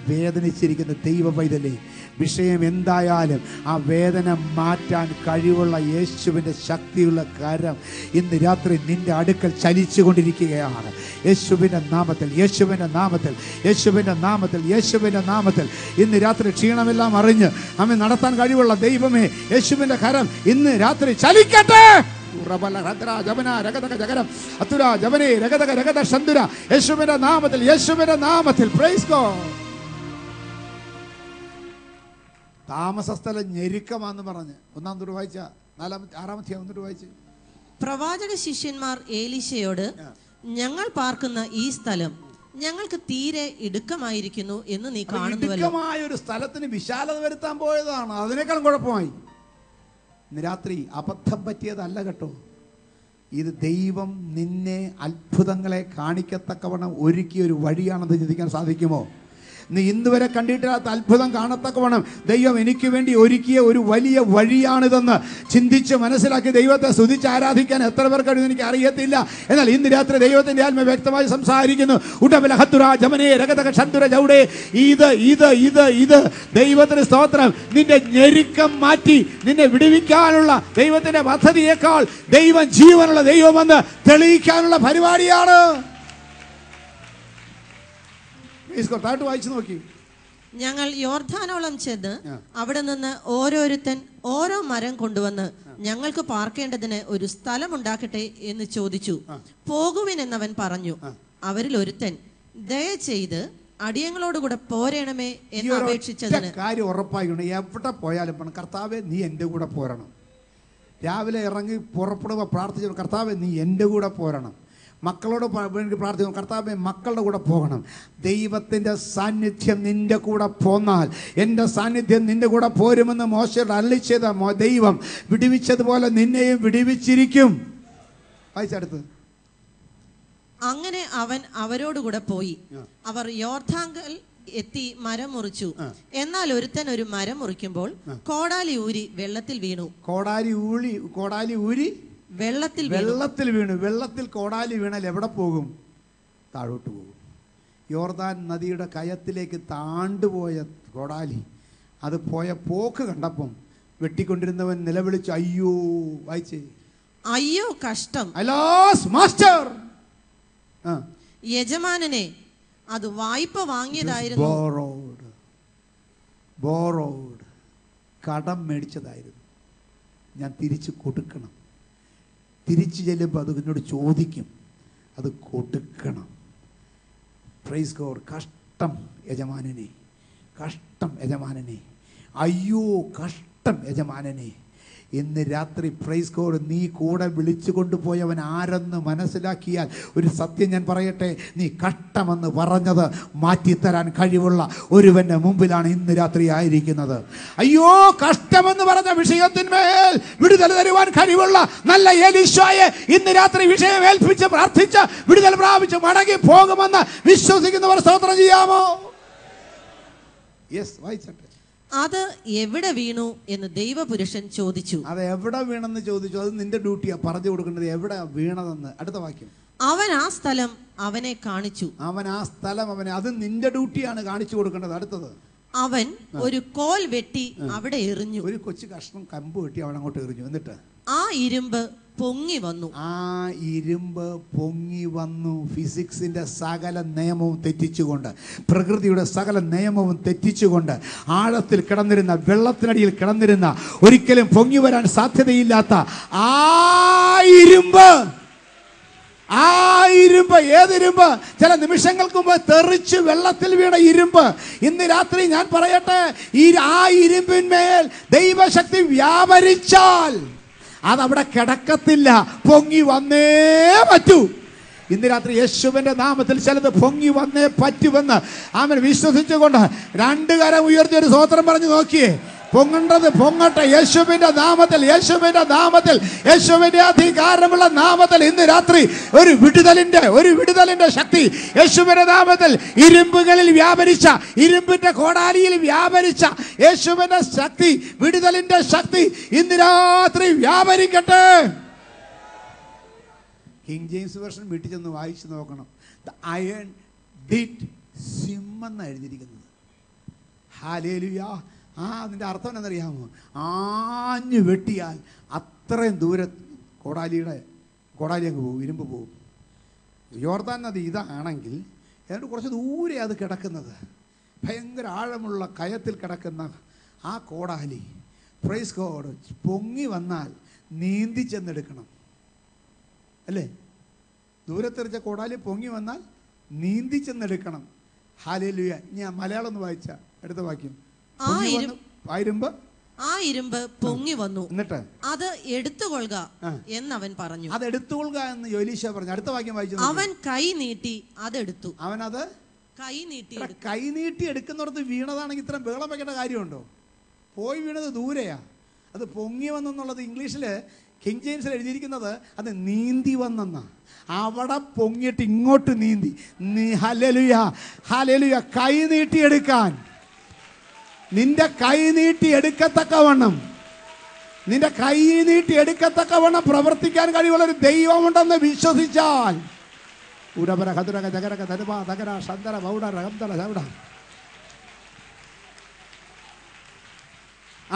വേദനിച്ചിരിക്കുന്ന ദൈവ പൈതലേ, വിഷയം എന്തായാലും ആ വേദന മാറ്റാൻ കഴിവുള്ള യേശുവിൻ്റെ ശക്തിയുള്ള കരം ഇന്ന് രാത്രി നിന്റെ അടുക്കൽ ചലിച്ചുകൊണ്ടിരിക്കുകയാണ്. യേശുവിൻ്റെ നാമത്തിൽ, യേശുവിൻ്റെ നാമത്തിൽ, യേശുവിൻ്റെ നാമത്തിൽ, യേശുവിൻ്റെ നാമത്തിൽ ഇന്ന് രാത്രി ക്ഷീണമെല്ലാം അറിഞ്ഞ് നമ്മെ നടത്താൻ കഴിവുള്ള ദൈവമേ, യേശുവിൻ്റെ കരം ഇന്ന് രാത്രി ചലിക്കട്ടെ. യേശുവിന്റെ നാമത്തിൽ, യേശുവിന്റെ നാമത്തിൽ. Praise God. താമസ സ്ഥലം ഞെരുക്കമാന്ന് പറഞ്ഞ് ഒന്നാം തൊട്ട് വായിച്ച 6 വായിച്ച്. പ്രവാചക ശിഷ്യന്മാർ ഏലീശയോട്, ഞങ്ങൾ പാർക്കുന്ന ഈ സ്ഥലം ഞങ്ങൾക്ക് തീരെ ഇടുക്കമായിരിക്കുന്നു എന്ന് നീ കാണുന്നുവല്ലോ. ഇടുക്കമായ ഒരു സ്ഥലത്തിന് വിശാലത വരുത്താൻ പോയതാണ്, അതിനേക്കാളും കുഴപ്പമായി. ഇന്ന് രാത്രി അബദ്ധം പറ്റിയതല്ല കേട്ടോ. ഇത് ദൈവം നിന്നെ അത്ഭുതങ്ങളെ കാണിക്കത്തക്കവണ്ണം ഒരുക്കിയ ഒരു വഴിയാണെന്ന് ചിന്തിക്കാൻ സാധിക്കുമോ? നീ ഇന്നുവരെ കണ്ടിട്ടില്ലാത്ത അത്ഭുതം കാണത്തക്കവണ്ണം ദൈവം എനിക്ക് വേണ്ടി ഒരുക്കിയ ഒരു വലിയ വഴിയാണിതെന്ന് ചിന്തിച്ച് മനസ്സിലാക്കി ദൈവത്തെ സ്തുതിച്ച് ആരാധിക്കാൻ എത്ര പേർ കഴിയുമെന്ന് എനിക്ക് അറിയത്തില്ല. എന്നാൽ ഇന്ന് രാത്രി ദൈവത്തിന്റെ ആത്മ വ്യക്തമായി സംസാരിക്കുന്നു. ഇത് ദൈവത്തിന് സ്തോത്രം. നിന്റെ ഞെരുക്കം മാറ്റി നിന്നെ വിടുവിക്കാനുള്ള ദൈവത്തിന്റെ പദ്ധതിയേക്കാൾ ദൈവം ജീവനുള്ള ദൈവമെന്ന് തെളിയിക്കാനുള്ള പരിപാടിയാണ്. വായിച്ചു നോക്കി. ഞങ്ങൾ യോർദാനോളം ചെന്ന് അവിടെ നിന്ന് ഓരോരുത്തൻ ഓരോ മരം കൊണ്ടുവന്ന് ഞങ്ങൾക്ക് പാർക്കേണ്ടതിന് ഒരു സ്ഥലം ഉണ്ടാക്കട്ടെ എന്ന് ചോദിച്ചു. പോകുവിനെന്നവൻ പറഞ്ഞു. അവരിൽ ഒരുത്തൻ, ദയചെയ്ത് അടിയങ്ങളോടുകൂടെ പോരണമേ എന്ന് അപേക്ഷിച്ചതിന് കാര്യം ഉറപ്പായിട്ടുണ്ട്. എവിടെ പോയാലും കർത്താവേ നീ എൻ്റെ കൂടെ പോരണം. രാവിലെ ഇറങ്ങി പുറപ്പെടുമ്പോൾ പ്രാർത്ഥിച്ചു, കർത്താവേ നീ എൻ്റെ കൂടെ പോരണം. മക്കളോട് വേണ്ടി പ്രാർത്ഥിക്കണം, കർത്താവേ മക്കളുടെ കൂടെ പോകണം. ദൈവത്തിൻ്റെ സാന്നിധ്യം നിൻ്റെ കൂടെ പോന്നാൽ എൻ്റെ സാന്നിധ്യം നിൻ്റെ കൂടെ പോരുമെന്ന് മോശയോട് അരുളിച്ചത് ദൈവം വിടുവിച്ചതുപോലെ നിന്നെയും വിടുവിച്ചിരിക്കും. വായിച്ചടുത്ത്. അങ്ങനെ അവൻ അവരോടുകൂടെ പോയി. അവർ യോർദ്ദാങ്കൽ എത്തി മരം മുറിച്ചു. എന്നാൽ ഒരുത്തൻ ഒരു മരം മുറിക്കുമ്പോൾ കോടാലി ഊരി വെള്ളത്തിൽ വീണു. കോടാലി ഊരി വെള്ളത്തിൽ വീണു. വെള്ളത്തിൽ കോടാലി വീണാൽ എവിടെ പോകും? താഴോട്ട് പോകും. യോർദാൻ നദിയുടെ കയത്തിലേക്ക് താണ്ടുപോയ കോടാലി, അത് പോയ പോക്ക് കണ്ടപ്പം വെട്ടിക്കൊണ്ടിരുന്നവൻ നിലവിളിച്ചു, അയ്യോ. വായിച്ചേ. അയ്യോ കഷ്ടം, അലോസ് മാസ്റ്റർ. യജമാനനെ, അത് വായ്പ വാങ്ങിയതായിരുന്നു. ബോറോഡ്, കടം മേടിച്ചതായിരുന്നു. ഞാൻ തിരിച്ചു കൊടുക്കണം. തിരിച്ചു ചെല്ലുമ്പോൾ അത് എന്നോട് ചോദിക്കും, അത് കൊടുക്കണം. Praise God. കഷ്ടം യജമാനനെ, കഷ്ടം യജമാനനെ, അയ്യോ കഷ്ടം യജമാനനെ. ഇന്ന് രാത്രി പ്രൈസ് ഗോഡ് നീ കൂടെ വിളിച്ചു കൊണ്ടുപോയവൻ ആരെന്ന് മനസ്സിലാക്കിയാൽ ഒരു സത്യം ഞാൻ പറയട്ടെ, നീ കഷ്ടമെന്ന് പറഞ്ഞത് മാറ്റിത്തരാൻ കഴിവുള്ള ഒരുവൻ്റെ മുമ്പിലാണ് ഇന്ന് രാത്രി ആയിരിക്കുന്നത്. അയ്യോ കഷ്ടമെന്ന് പറഞ്ഞ വിഷയത്തിന്മേൽ വിടുതൽ തരുവാൻ കഴിവുള്ള നല്ല എലീശായെ ഇന്ന് രാത്രി വിഷയം ഏൽപ്പിച്ച് പ്രാർത്ഥിച്ച് വിടുതൽ പ്രാപിച്ച് മടങ്ങി പോകുമെന്ന് വിശ്വസിക്കുന്നവർ സ്തോത്രം ചെയ്യാമോ? യെസ്, വായിച്ചട്ടെ. അത് എവിടെ വീണു എന്ന് ദൈവപുരുഷൻ ചോദിച്ചു. അത് എവിടെ വീണെന്ന് ചോദിച്ചു. അത് നിന്റെ ഡ്യൂട്ടിയാ പറഞ്ഞു കൊടുക്കേണ്ടത്, എവിടെ വീണതെന്ന്. അടുത്ത വാക്യം. അവൻ ആ സ്ഥലം അവനെ കാണിച്ചു. അത് നിന്റെ ഡ്യൂട്ടിയാണ് കാണിച്ചു കൊടുക്കേണ്ടത്. അടുത്തത്. അവൻ ഒരു കോൽ വെട്ടി അവിടെ എറിഞ്ഞു. ഒരു കൊച്ചു കഷ്ണം കമ്പ് വെട്ടി അവൻ അങ്ങോട്ട് എറിഞ്ഞു. എന്നിട്ട് ആ ഇരുമ്പ് പൊങ്ങി വന്നു. ഫിസിക്സിന്റെ സകല നിയമവും തെറ്റിച്ചുകൊണ്ട്, പ്രകൃതിയുടെ സകല നിയമവും തെറ്റിച്ചുകൊണ്ട്, ആഴത്തിൽ കിടന്നിരുന്ന, വെള്ളത്തിനടിയിൽ കിടന്നിരുന്ന, ഒരിക്കലും പൊങ്ങി വരാൻ സാധ്യതയില്ലാത്ത ആ ഇരുമ്പ്, ഏതിരുമ്പ്? ചില നിമിഷങ്ങൾക്ക് മുമ്പ് തെറിച്ച് വെള്ളത്തിൽ വീണ ഇരുമ്പ്. ഇന്ന് രാത്രി ഞാൻ പറയട്ടെ, ആ ഇരുമ്പിന്മേൽ ദൈവശക്തി വ്യാപരിച്ചാൽ അതവിടെ കിടക്കത്തില്ല, പൊങ്ങി വന്നേ പറ്റൂ. ഇന്ന് രാത്രി യേശുവിന്റെ നാമത്തിൽ ചിലത് പൊങ്ങി വന്നേ പറ്റുമെന്ന് അവൻ വിശ്വസിച്ചുകൊണ്ട് രണ്ട് കരം ഉയർത്തി ഒരു സ്തോത്രം പറഞ്ഞു നോക്കിയേ. പൊങ്ങേണ്ടത് പൊങ്ങട്ടെ യേശുവിന്റെ നാമത്തിൽ, യേശുവിന്റെ നാമത്തിൽ, യേശുവിന്റെ അധികാരമുള്ള നാമത്തിൽ. ഇന്ന് രാത്രി ഒരു വിടുതലിന്റെ ശക്തി യേശുവിന്റെ നാമത്തിൽ, ഇരുമ്പുകളിൽ വ്യാപരിച്ച, ഇരുമ്പിന്റെ കോടാലിയിൽ വ്യാപരിച്ച യേശുവിന്റെ ശക്തി, വിടുതലിന്റെ ശക്തി ഇന്ന് രാത്രി വ്യാപരിക്കട്ടെ. കിങ് ജെയിംസ് വേർഷൻ വീട്ടിൽ ചെന്ന് വായിച്ചു നോക്കണം. ദ അയൺ ഡിഡ് സ്വിം എന്ന് എഴുതിയിരിക്കുന്നത്. ഹല്ലേലൂയ. അതിൻ്റെ അർത്ഥം എന്നറിയാമോ? ആഞ്ഞു വെട്ടിയാൽ അത്രയും ദൂരെ കോടാലി അങ്ങ് പോകും, ഇരുമ്പ് പോകും. യോർദാൻ നദി ഇതാണെങ്കിൽ ഏതാണ്ട് കുറച്ച് ദൂരെ അത് കിടക്കുന്നത്. ഭയങ്കര ആഴമുള്ള കയത്തിൽ കിടക്കുന്ന ആ കോടാലി, പ്രൈസ് ഗോഡ്, പൊങ്ങി വന്നാൽ നീന്തി ചെന്നെടുക്കണം. അല്ലേ? ദൂരത്തെറിച്ച കോടാലി പൊങ്ങി വന്നാൽ നീന്തി ചെന്നെടുക്കണം. ഹല്ലേലൂയ. ഞാൻ മലയാളം ഒന്ന് വായിച്ച അടുത്ത വാക്യം. ആ ഇരുമ്പ് പൊങ്ങി വന്നു, എന്നിട്ട് അത് എടുത്തുകൊള്ളുക എന്നവൻ പറഞ്ഞു. അത് എടുത്തുകൊള്ളുക എന്ന് എലീശ പറഞ്ഞു. അടുത്ത വാക്യം വായിച്ചു. അവൻ കൈ നീട്ടി അതെടുത്തു. അവനത് കൈ നീട്ടി എടുക്കുന്നിടത്ത് വീണതാണെങ്കിൽ ഇത്ര ബഹളം വെക്കേണ്ട കാര്യമുണ്ടോ? പോയി വീണത് ദൂരെയാ. അത് പൊങ്ങി വന്നെന്നുള്ളത് ഇംഗ്ലീഷില് കിങ് ജെയിംസിൽ എഴുതിയിരിക്കുന്നത് അത് നീന്തി വന്നെന്നാ. അവിടെ പൊങ്ങിയിട്ട് ഇങ്ങോട്ട് നീന്തി. Hallelujah, hallelujah. കൈ നീട്ടിയെടുക്കാൻ, നിന്റെ കൈ നീട്ടി എടുക്കത്തക്കവണ്ണം പ്രവർത്തിക്കാൻ കഴിവുള്ള ഒരു ദൈവമുണ്ടെന്ന് വിശ്വസിച്ചാൽ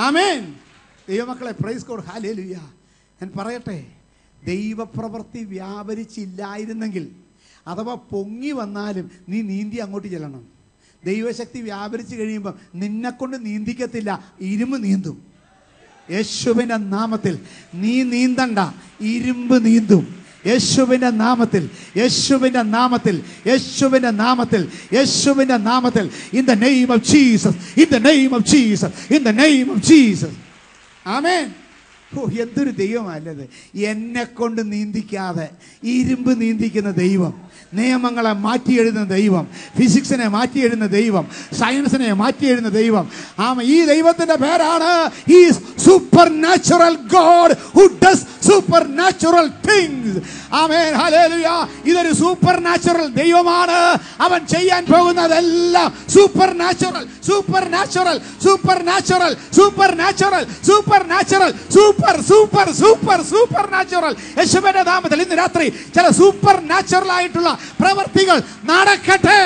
ആമേൻ. ദൈവമക്കളെ, പ്രൈസ് ഗോഡ്, ഹല്ലേലൂയ. ഞാൻ പറയട്ടെ, ദൈവപ്രവൃത്തി വ്യാപരിച്ചില്ലായിരുന്നെങ്കിൽ, അഥവാ പൊങ്ങി വന്നാലും നീ നീന്തി അങ്ങോട്ട് ചെല്ലണം. ദൈവശക്തി വ്യാപരിച്ച് കഴിയുമ്പം നിന്നെക്കൊണ്ട് നീന്തിക്കത്തില്ല, ഇരുമ്പ് നീന്തും. യേശുവിൻ്റെ നാമത്തിൽ നീ നീന്തണ്ട, ഇരുമ്പ് നീന്തും. യേശുവിൻ്റെ നാമത്തിൽ, യേശുവിൻ്റെ നാമത്തിൽ, യേശുവിൻ്റെ നാമത്തിൽ, യേശുവിൻ്റെ നാമത്തിൽ. In the name of Jesus, in the name of Jesus, in the name of Jesus. ആമേൻ. എന്തൊരു ദൈവമല്ലത്! എന്നെ കൊണ്ട് നീന്തിക്കാതെ ഇരുമ്പ് നീന്തിക്കുന്ന ദൈവം, നിയമങ്ങളെ മാറ്റി എഴുതുന്ന ദൈവം, ഫിസിക്സിനെ മാറ്റി എഴുതുന്ന ദൈവം, സയൻസിനെ മാറ്റി എഴുതുന്ന ദൈവം. ഈ ദൈവത്തിന്റെ പേരാണ് ഈ supernatural God who does supernatural things. ആമേൻ, ഹല്ലേലൂയ. ഇതൊരു സൂപ്പർനാച്ചുറൽ ദൈവമാണ്. അവൻ ചെയ്യാൻ പോകുന്നതെല്ലാം supernatural, supernatural, supernatural, supernatural, supernatural, super super super supernatural. യേശുവിന്റെ നാമത്തിൽ ഇന്ന് രാത്രി ചില സൂപ്പർനാച്ചുറൽ ആയിട്ടുള്ള പ്രവർത്തികൾ നടക്കട്ടെ.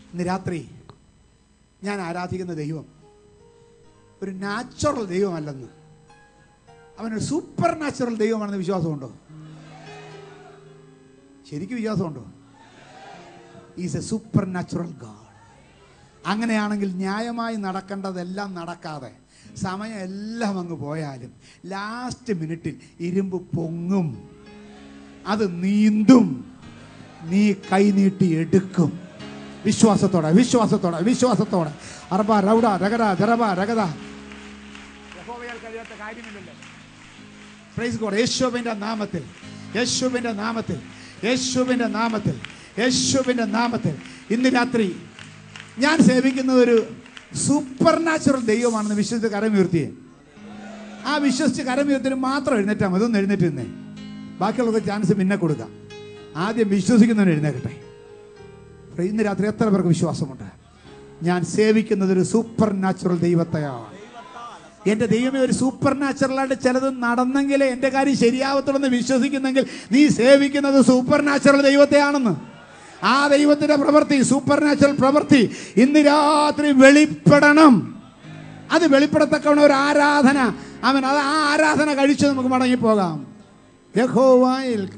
ഇന്ന് രാത്രി ഞാൻ ആരാധിക്കുന്ന ദൈവം ഒരു നാച്ചുറൽ ദൈവമല്ലെന്ന്, അവനൊരു സൂപ്പർ നാച്ചുറൽ ദൈവമാണെന്ന് വിശ്വാസമുണ്ടോ? ശരിക്കും വിശ്വാസമുണ്ടോ? Is a supernatural God. അങ്ങനെയാണെങ്കിൽ ന്യായമായി നടക്കേണ്ടതെല്ലാം നടക്കാതെ സമയം എല്ലാം അങ്ങ് പോയാലും ലാസ്റ്റ് മിനിറ്റിൽ ഇരുമ്പ് പൊങ്ങും, അത് നീന്തും, നീ കൈനീട്ടി എടുക്കും. വിശ്വാസത്തോടെ, വിശ്വാസത്തോടെ, വിശ്വാസത്തോടെ. അർബ റൗഡ രഗത ജറബ രഗത. യഹോവയാൽ കഴിയാത്ത കാര്യമില്ലല്ലോ. Praise God. യേശുവിന്റെ നാമത്തിൽ, യേശുവിന്റെ നാമത്തിൽ, യേശുവിന്റെ നാമത്തിൽ, യേശുവിന്റെ നാമത്തിൽ ഇന്ന് രാത്രി ഞാൻ സേവിക്കുന്ന ഒരു സൂപ്പർ നാച്ചുറൽ ദൈവമാണെന്ന് വിശ്വസിച്ച് കരമുയർത്തിയേ. ആ വിശ്വസിച്ച് കരമുയർത്തിന് മാത്രം എഴുന്നേറ്റാൽ മതി. ഒന്ന് എഴുന്നേറ്റ് നിന്നേ. ബാക്കിയുള്ളവർക്ക് ചാൻസ് പിന്നെ കൊടുക്കാം. ആദ്യം വിശ്വസിക്കുന്നവന് എഴുന്നേക്കട്ടെ. ഇന്ന് രാത്രി എത്ര പേർക്ക് വിശ്വാസമുണ്ട്? ഞാൻ സേവിക്കുന്നത് ഒരു സൂപ്പർ നാച്ചുറൽ ദൈവത്തെയാണ്. എൻ്റെ ദൈവമേ, ഒരു സൂപ്പർ നാച്ചുറലായിട്ട് ചിലത് നടന്നെങ്കിലേ എൻ്റെ കാര്യം ശരിയാവത്തുള്ളെന്ന് വിശ്വസിക്കുന്നെങ്കിൽ നീ സേവിക്കുന്നത് സൂപ്പർ നാച്ചുറൽ ദൈവത്തെയാണെന്ന്. ആ ദൈവത്തിന്റെ പ്രവൃത്തി, സൂപ്പർ നാച്ചുറൽ പ്രവൃത്തി ഇന്ന് രാത്രി വെളിപ്പെടണം. അത് വെളിപ്പെടത്തക്കവണ ഒരു ആരാധന, അവൻ അത് ആ ആരാധന കഴിച്ച് നമുക്ക് മടങ്ങിപ്പോകാം.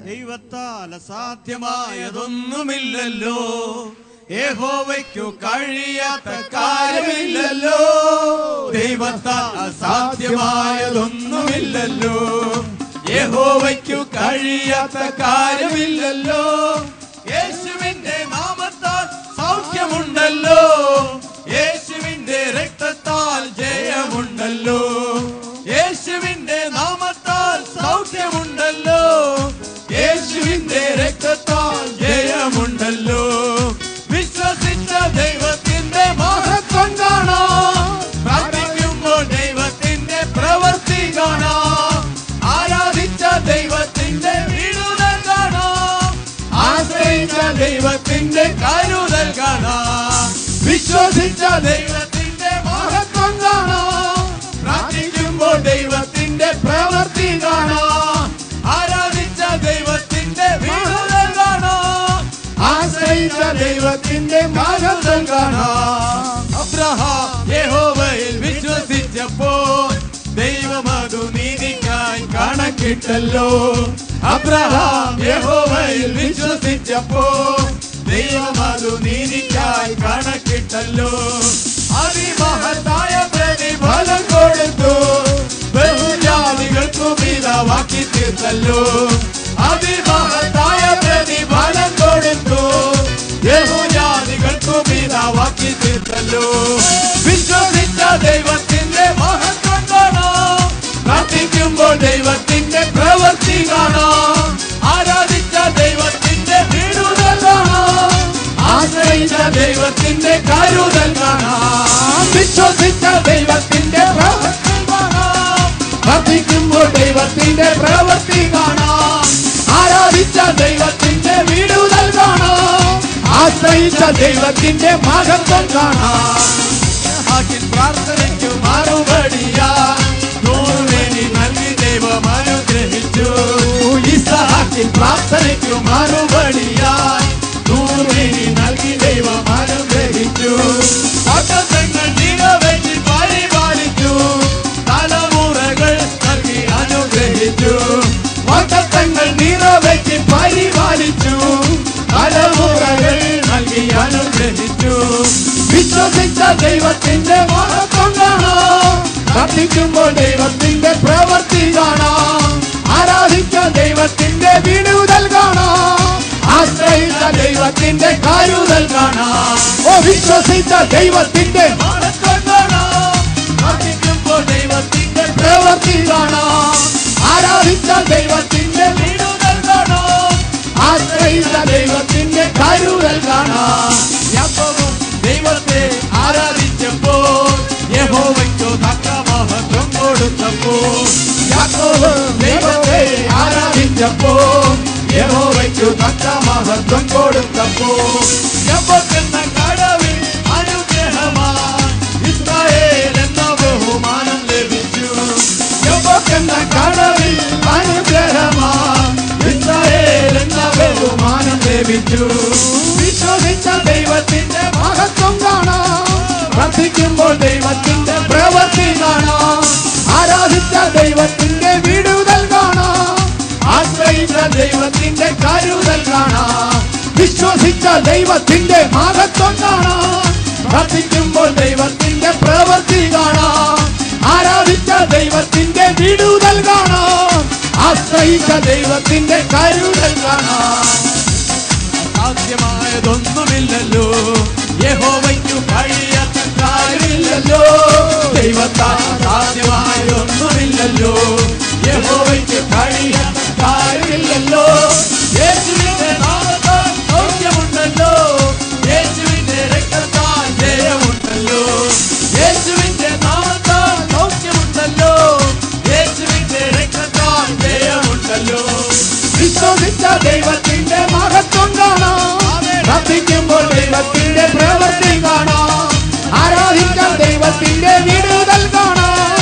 ദൈവത്താൽ അസാധ്യമായതൊന്നുമില്ലല്ലോ, യഹോവയ്ക്കു കഴിയാത്ത കാര്യമില്ലല്ലോ. ദൈവത്താൽ അസാധ്യമായതൊന്നുമില്ലല്ലോ, യഹോവയ്ക്കു കഴിയാത്ത കാര്യമില്ലല്ലോ. യേശുവിന്റെ നാമത്താൽ സൗഖ്യമുണ്ടല്ലോ, യേശുവിന്റെ രക്തത്താൽ ജയമുണ്ടല്ലോ. യേശുവിന്റെ നാമത്താൽ സൗഖ്യമുണ്ടല്ലോ, യേശുവിന്റെ രക്തത്താൽ ജയമുണ്ടല്ലോ. വിശ്വസിച്ച ദൈവത്തിന്റെ മഹത്വം കാണാം, പ്രാർത്ഥിക്കുമ്പോൾ ദൈവത്തിന്റെ പ്രവൃത്തി കാണാം, ആരാധിച്ച ദൈവത്തിന്റെ വിടുതൽ കാണാം, ആശ്രയിച്ച ദൈവത്തിന്റെ കരുതൽ കാണാം. വിശ്വസിച്ച ദൈവത്തിന്റെ മഹത്വം കാണാം, പ്രാർത്ഥിക്കുമ്പോൾ ദൈവത്തിന്റെ പ്രവൃത്തി കാണാം, ആരാധിച്ച ദൈവത്തിന്റെ വിടുതൽ കാണാം, ആശ്രയിച്ച ദൈവത്തിന്റെ മഹത്വം കാണാം. അബ്രഹാം യഹോവയിൽ വിശ്വസിച്ചപ്പോൾ ദൈവമതു നീതിക്കായി കണക്കിട്ടല്ലോ. അബ്രഹാം യഹോവയിൽ വിശ്വസിച്ചപ്പോൾ ദൈവമതു നീതിക്കായി കണക്കിട്ടല്ലോ. അതിമഹത്തായ പ്രതിഫലം കൊടുത്തു, ബഹുജാതികൾക്കു പിതാവാക്കി തീർത്തല്ലോ. അതിമഹത്തായ പ്രതിഫലം കൊടുത്തു, ബഹുജാതികൾക്കു പിതാവാക്കി തീർത്തല്ലോ. വിശ്വസിച്ച ദൈവത്തിന്റെ മഹത്വം കാണാം, പ്രാർത്ഥിക്കുമ്പോൾ ദൈവത്തിന്റെ പ്രവൃത്തി കാണാം, ആരാധിച്ച ദൈവത്തിന്റെ വിടുതൽ കാണാം, ആശ്രയിച്ച ദൈവത്തിന്റെ കരുതൽ കാണാം. വിശ്വസിച്ച ദൈവത്തിന്റെ പ്രവൃത്തി കാണാം, പ്രാർത്ഥിക്കുമ്പോൾ ദൈവത്തിന്റെ പ്രവൃത്തി കാണാം, ആരാധിച്ച ദൈവത്തിന്റെ വിടുതൽ കാണാം, ആശ്രയിച്ച ദൈവത്തിന്റെ മഹത്വം കാണാം. പ്രാർത്ഥനയ്ക്കു മറുപടിയാ നൂറുവേണി നൽകി ദൈവം അനുഗ്രഹിച്ചു. ഇസ്ഹാക്കിൻ പ്രാർത്ഥനയ്ക്കു മറുപടിയാ നൂറുവേണി നൽകി ദൈവം അനുഗ്രഹിച്ചു. വാഗ്ദത്തങ്ങൾ നിറവേറ്റി പരിപാലിച്ചു, തലമുറകൾ നൽകി അനുഗ്രഹിച്ചു. വാഗ്ദത്തങ്ങൾ നിറവേറ്റി പരിപാലിച്ചു, തലമുറകൾ നൽകി അനുഗ്രഹിച്ചു. വിശ്വസിച്ച ദൈവത്തിന്റെ മഹത്വം കാണാം, പ്രാർത്ഥിക്കുമ്പോൾ ദൈവത്തിന്റെ പ്രവൃത്തി കാണാം, ആരാധിച്ച ദൈവത്തിന്റെ വിടുതൽ കാണാം, ദൈവത്തിന്റെ കരുതൽ കാണാം. ഓ വിശ്വസിച്ച ദൈവത്തിന്റെ മഹത്വം കാണാം. പ്രാർത്ഥിക്കുമ്പോൾ ദൈവത്തിന്റെ പ്രവൃത്തി കാണാം. ആരാധിച്ച ദൈവത്തിന്റെ വിടുതൽ കാണാം. ആശ്രയിച്ച ദൈവത്തിന്റെ കരുതൽ കാണാം. യാക്കോബും ദൈവത്തെ ആരാധിച്ചപ്പോൾ യഹോവയ്ക്കു തക്ക മഹത്വം കൊടുത്തപ്പോൾ. യാക്കോബ് ദൈവത്തെ ആരാധിച്ചപ്പോൾ യഹോവയ്ക്കു തക്ക മഹത്വം കൊടുത്തപ്പോൾ. യബ്ബോക്കെന്ന കടവിൽ അനുഗ്രഹമായി ഇസ്രായേൽ എന്ന ബഹുമാനം ലഭിച്ചു. യബ്ബോക്കെന്ന കടവിൽ അനുഗ്രഹമായി ഇസ്രായേൽ എന്ന ബഹുമാനം ലഭിച്ചു. വിശ്വസിച്ച ദൈവത്തിന്റെ മഹത്വം കാണാം. പ്രാർത്ഥിക്കുമ്പോൾ ദൈവത്തിന്റെ പ്രവൃത്തി കാണാം. ആരാധിച്ച ദൈവത്തിന്റെ വിടുതൽ കാണാം. ആശ്രയിച്ച ദൈവത്തിന്റെ കരുതൽ കാണാം. വിശ്വസിച്ച ദൈവത്തിന്റെ മഹത്വം കാണാം. പ്രാർത്ഥിക്കുമ്പോൾ ദൈവത്തിന്റെ പ്രവൃത്തി കാണാം. ആരാധിച്ച ദൈവത്തിന്റെ വിടുതൽ കാണാം. ആശ്രയിച്ച ദൈവത്തിന്റെ കരുതൽ കാണാം. സാധ്യമായതൊന്നുമില്ലല്ലോ യഹോവയ്ക്കു കഴിയാത്ത കാര്യമില്ലല്ലോ. ദൈവത്താൽ സാധ്യമായൊന്നുമില്ലല്ലോ യഹോവയ്ക്ക് കഴിയാത്ത കാര്യമില്ലല്ലോ. യേശുവിന്റെ നാമത്താൽ സൗഖ്യമുണ്ടല്ലോ. യേശുവിന്റെ രക്തത്താൽ ജയമുണ്ടല്ലോ. യേശുവിന്റെ നാമത്താൽ സൗഖ്യമുണ്ടല്ലോ. യേശുവിന്റെ രക്തത്താൽ ജയമുണ്ടല്ലോ. വിശ്വസിച്ച ദൈവത്തിന്റെ മഹത്വം കാണാം. പ്രാർത്ഥിക്കുമ്പോൾ ദൈവത്തിന്റെ പ്രവൃത്തി കാണാം. ആരാധിച്ച ദൈവത്തിന്റെ വിടുതൽ കാണാം.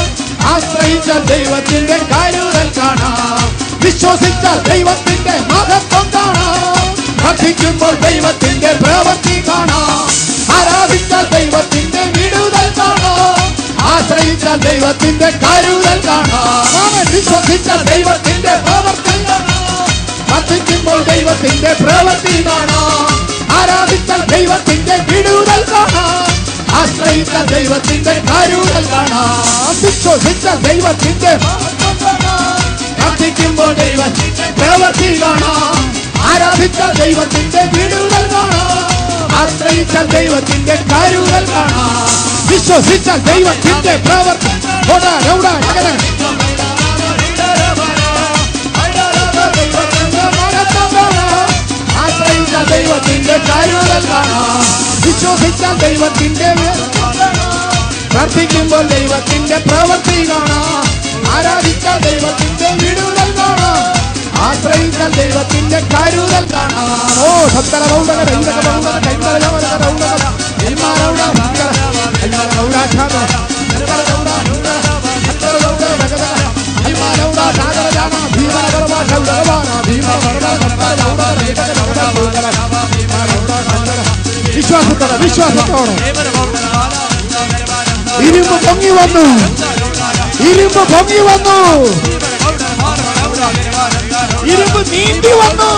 ആശ്രയിച്ച ദൈവത്തിന്റെ കരുതൽ കാണാം. വിശ്വസിച്ച ദൈവത്തിന്റെ മഹത്വം കാണാം. പ്രാർത്ഥിക്കുമ്പോൾ ദൈവത്തിന്റെ പ്രവൃത്തി കാണാം. ആരാധിച്ച ദൈവത്തിന്റെ വിടുതൽ കാണാം. ആശ്രയിച്ച ദൈവത്തിന്റെ കരുതൽ കാണാം. വിശ്വസിച്ച ദൈവത്തിന്റെ പ്രവൃത്തി കാണാം. പ്രാർത്ഥിക്കുമ്പോൾ ദൈവത്തിന്റെ പ്രവൃത്തി കാണാം. ആരാധിച്ച ദൈവത്തിന്റെ വിടുതൽ കാണാം. ആശ്രയിച്ച ദൈവത്തിന്റെ കരുതൽ കാണാം. വിശ്വസിച്ച ദൈവത്തിന്റെ മഹത്വം കാണാം. പ്രാർത്ഥിക്കുമ്പോൾ ദൈവത്തിന്റെ പ്രവൃത്തി കാണാം. ആരാധിച്ച ദൈവത്തിന്റെ വിടുതൽ കാണാം. ആശ്രയിച്ച ദൈവത്തിന്റെ കരുതൽ കാണാം. വിശ്വസിച്ച ദൈവത്തിന്റെ പ്രവൃത്തി ആശ്രയിച്ച ദൈവത്തിന്റെ കരുതൽ കാണാം. വിശ്വസിച്ച ദൈവത്തിന്റെ പ്രാർത്ഥിക്കുമ്പോൾ ദൈവത്തിന്റെ പ്രവൃത്തി കാണാം. ആരാധിച്ച ദൈവത്തിന്റെ വിടുതൽ കാണാം. ആശ്രയിച്ച ദൈവത്തിന്റെ കരുതൽ കാണാം. ഓ സത്തര വിശ്വാസത്തോടെ ഇരുമ്പ് പൊങ്ങി വന്നു. ഇരുമ്പ് പൊങ്ങി വന്നു. ഇരുമ്പ് നീന്തി വന്നു.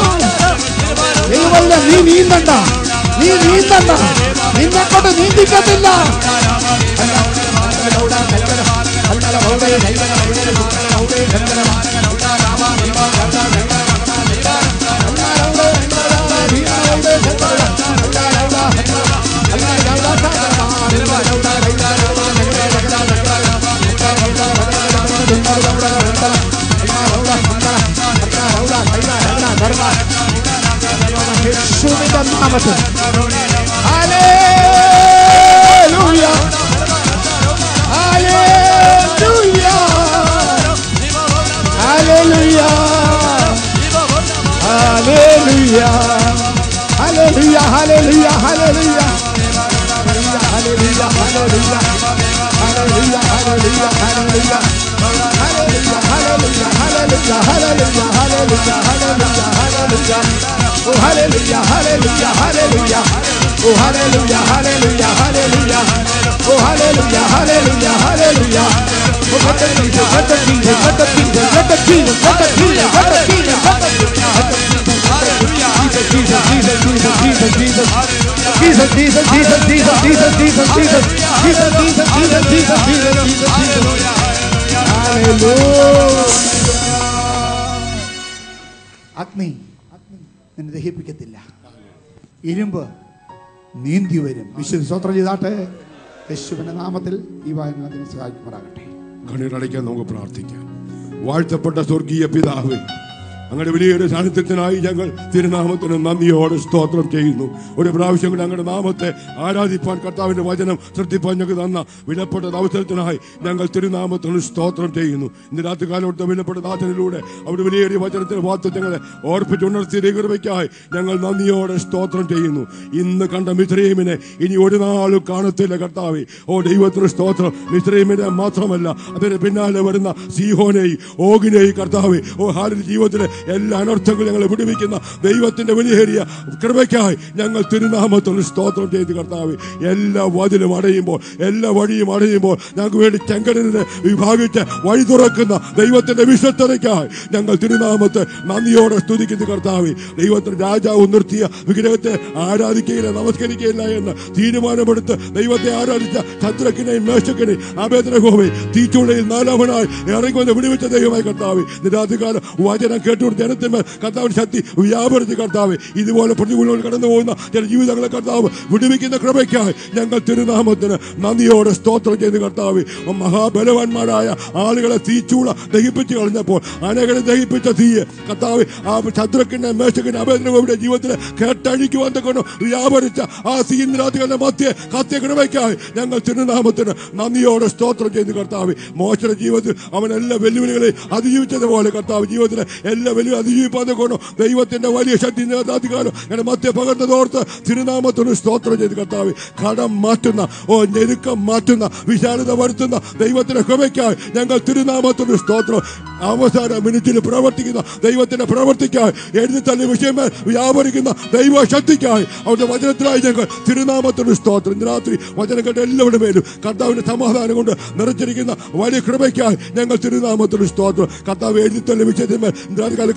ഇതുപോലെ നീ നീന്തണ്ട. നീ നീന്തണ്ട. നിന്നെക്കൊണ്ട് നീന്തിക്കത്തില്ല. യേശുവിന്റെ നാമത്തിൽ ഹല്ലേലൂയ ഹല്ലേലൂയ ഹല്ലേലൂയ ഹല്ലേലൂയ ഹല്ലേലൂയ ഹല്ലേലൂയ ഹല്ലേലൂയ ഹല്ലേലൂയ ഹല്ലേലൂയ ഹല്ലേലൂയ ഹല്ലേലൂയ ഹല്ലേലൂയ hallelujah hallelujah, hallelujah, hallelujah, hallelujah. Oh hallelujah, hallelujah, hallelujah. Oh hallelujah, hallelujah, hallelujah. Oh hallelujah, hallelujah, hallelujah. Oh let the kingdom, let the kingdom, let the kingdom, let the kingdom, let the kingdom, let the kingdom, let the kingdom. Hallelujah, Jesus, Jesus, Jesus, Jesus, Jesus, Jesus. Jesus, Jesus, Jesus, Jesus, Jesus, Jesus, Jesus. Jesus, Jesus, Jesus, Jesus, Jesus, Jesus, Jesus. Hallelujah. അഗ്നി നിന്നെ ദഹിപ്പിക്കത്തില്ല. ഇരുമ്പ് നീന്തി വരും. വിശുദ്ധ സ്തോത്രം ചെയ്താട്ടെ. യേശുവിന്റെ നാമത്തിൽ ഈ വായന അതിനെ സഹായിക്കുമാറാകട്ടെ. കണ്ണീരടയ്ക്കാൻ നമുക്ക് പ്രാർത്ഥിക്കാം. വാഴ്ത്തപ്പെട്ട സ്വർഗീയ പിതാവേ, അങ്ങയുടെ വലിയൊരു സാന്നിധ്യത്തിനായി ഞങ്ങൾ തിരുനാമത്തിന് നന്ദിയോടെ സ്തോത്രം ചെയ്യുന്നു. ഒരു പ്രാവശ്യം കൂടി അങ്ങയുടെ നാമത്തെ ആരാധിപ്പാൻ, കർത്താവിന്റെ വചനം ശ്രദ്ധിപ്പാൻ ഞങ്ങൾക്ക് തന്ന വിലപ്പെട്ട അവസരത്തിനായി ഞങ്ങൾ തിരുനാമത്തിന് സ്തോത്രം ചെയ്യുന്നു. ഇന്ന് രാത്രികാലത്തെ വിലപ്പെട്ട ദാസനിലൂടെ അവിടെ വലിയൊരു വചനത്തിന്റെ വാർത്തകളെ ഓർപ്പിച്ചുണർത്തിയ കൃപയ്ക്കായി ഞങ്ങൾ നന്ദിയോടെ സ്തോത്രം ചെയ്യുന്നു. ഇന്ന് കണ്ട മിസ്രയീമിനെ ഇനി ഒരു നാളും കാണത്തില്ല കർത്താവേ. ഓ ദൈവത്തിന് സ്തോത്രം. മിസ്രയീമിനെ മാത്രമല്ല, അതിന് പിന്നാലെ വരുന്ന സീഹോനെയും ഓഗിനെയും കർത്താവേ, ഓ ഹാലിൽ ജീവിതത്തിലെ എല്ലാ അനർത്ഥങ്ങളും ഞങ്ങളെ വിടുവിക്കുന്ന ദൈവത്തിന്റെ വലിയേറിയ കൃപയ്ക്കായി ഞങ്ങൾ തിരുനാമത്തിൽ സ്തോത്രം ചെയ്ത് കർത്താവേ, എല്ലാ വാതിലും അടയുമ്പോൾ, എല്ലാ വഴിയും അടയുമ്പോൾ ഞങ്ങൾക്ക് വേണ്ടി ചെങ്കടലിനെ വിഭാഗിച്ച് വഴി തുറക്കുന്ന ദൈവത്തിന്റെ വിശ്വസ്തതയ്ക്കായി ഞങ്ങൾ തിരുനാമത്തെ നന്ദിയോടെ സ്തുതിക്കുന്നു കർത്താവേ. ദൈവത്തിന് രാജാവ് നിർത്തിയ വിഗ്രഹത്തെ ആരാധിക്കുകയില്ല, നമസ്കരിക്കുകയില്ല എന്ന് തീരുമാനമെടുത്ത് ദൈവത്തെ ആരാധിച്ച ശദ്രക്കിനെയും മേശക്കിനെയും അബേദ്നെഗോവെ തീച്ചുളയിൽ നാലാമനായി ഇറങ്ങി വന്ന് വിടുവിച്ച ദൈവമായി കർത്താവേ, രാത്രികാലം വചനം കേട്ടു ജനത്തിന്മേൽ കർത്താവിന്റെ ശക്തി വ്യാപരിച്ച് കർത്താവേ, ഇതുപോലെ പ്രതികൂലങ്ങൾ കടന്നു പോകുന്ന ചില ജീവിതങ്ങളെ കർത്താവ് വിടുവിക്കുന്ന കൃപയ്ക്കായി ഞങ്ങൾ തിരുനാമത്തിന് നന്ദിയോടെ സ്തോത്രം ചെയ്ത് കർത്താവേ. മഹാബലവാന്മാരായ ആളുകളെ തീച്ചൂള ദഹിപ്പിച്ച് കളഞ്ഞപ്പോൾ അനേകരെ ദഹിപ്പിച്ച തീയെ കർത്താവേ, ആ ശദ്രക്കിന്റെ മേശക്കിന്റെ അബേദ്നെഗോവിന്റെ ജീവിതത്തിൽ കേട്ടഴിക്കുവാൻ കൊണ്ട് വ്യാപരിച്ച ആ തീരാധികളുടെ മധ്യേ കത്തിയ കൃപയ്ക്കായി ഞങ്ങൾ തിരുനാമത്തിന് നന്ദിയോടെ സ്തോത്രം ചെയ്ത് കർത്താവേ. മോശയുടെ ജീവിതത്തിൽ അവൻ എല്ലാ വെല്ലുവിളികളെയും അതിജീവിച്ചതുപോലെ കർത്താവ് ജീവിതത്തിലെ എല്ലാ വലിയ അതിജീവിപ്പാതെ കൊണ്ട് ദൈവത്തിന്റെ വലിയ ശക്തി അധികാരം അങ്ങനെ മധ്യ പകർന്നതോർത്ത് തിരുനാമത്തിന് സ്തോത്രം ചെയ്ത് കർത്താവേ. കടം മാറ്റുന്ന, ഞെരുക്കം മാറ്റുന്ന, വിശാലത വരുത്തുന്ന ദൈവത്തിന്റെ കൃപയ്ക്കായി ഞങ്ങൾ തിരുനാമത്തിന് സ്തോത്രം. അവസാന മിനിറ്റിൽ പ്രവർത്തിക്കുന്ന ദൈവത്തിന്റെ പ്രവർത്തിക്കായി, എഴുതി തള്ളി വിഷയമേൽ വ്യാപരിക്കുന്ന ദൈവശക്തിക്കായി അവരുടെ വചനത്തിനായി ഞങ്ങൾ തിരുനാമത്തിന് സ്തോത്രം. ഇന്ന് രാത്രി വചനം കേട്ട എല്ലാവരുടെ മേലും കർത്താവിന്റെ സമാധാനം കൊണ്ട് നിറച്ചിരിക്കുന്ന വലിയ കൃപയ്ക്കായി ഞങ്ങൾ തിരുനാമത്തിന് സ്തോത്രം. കർത്താവ് എഴുതി തള്ളി വിഷയത്തിന്മേൽ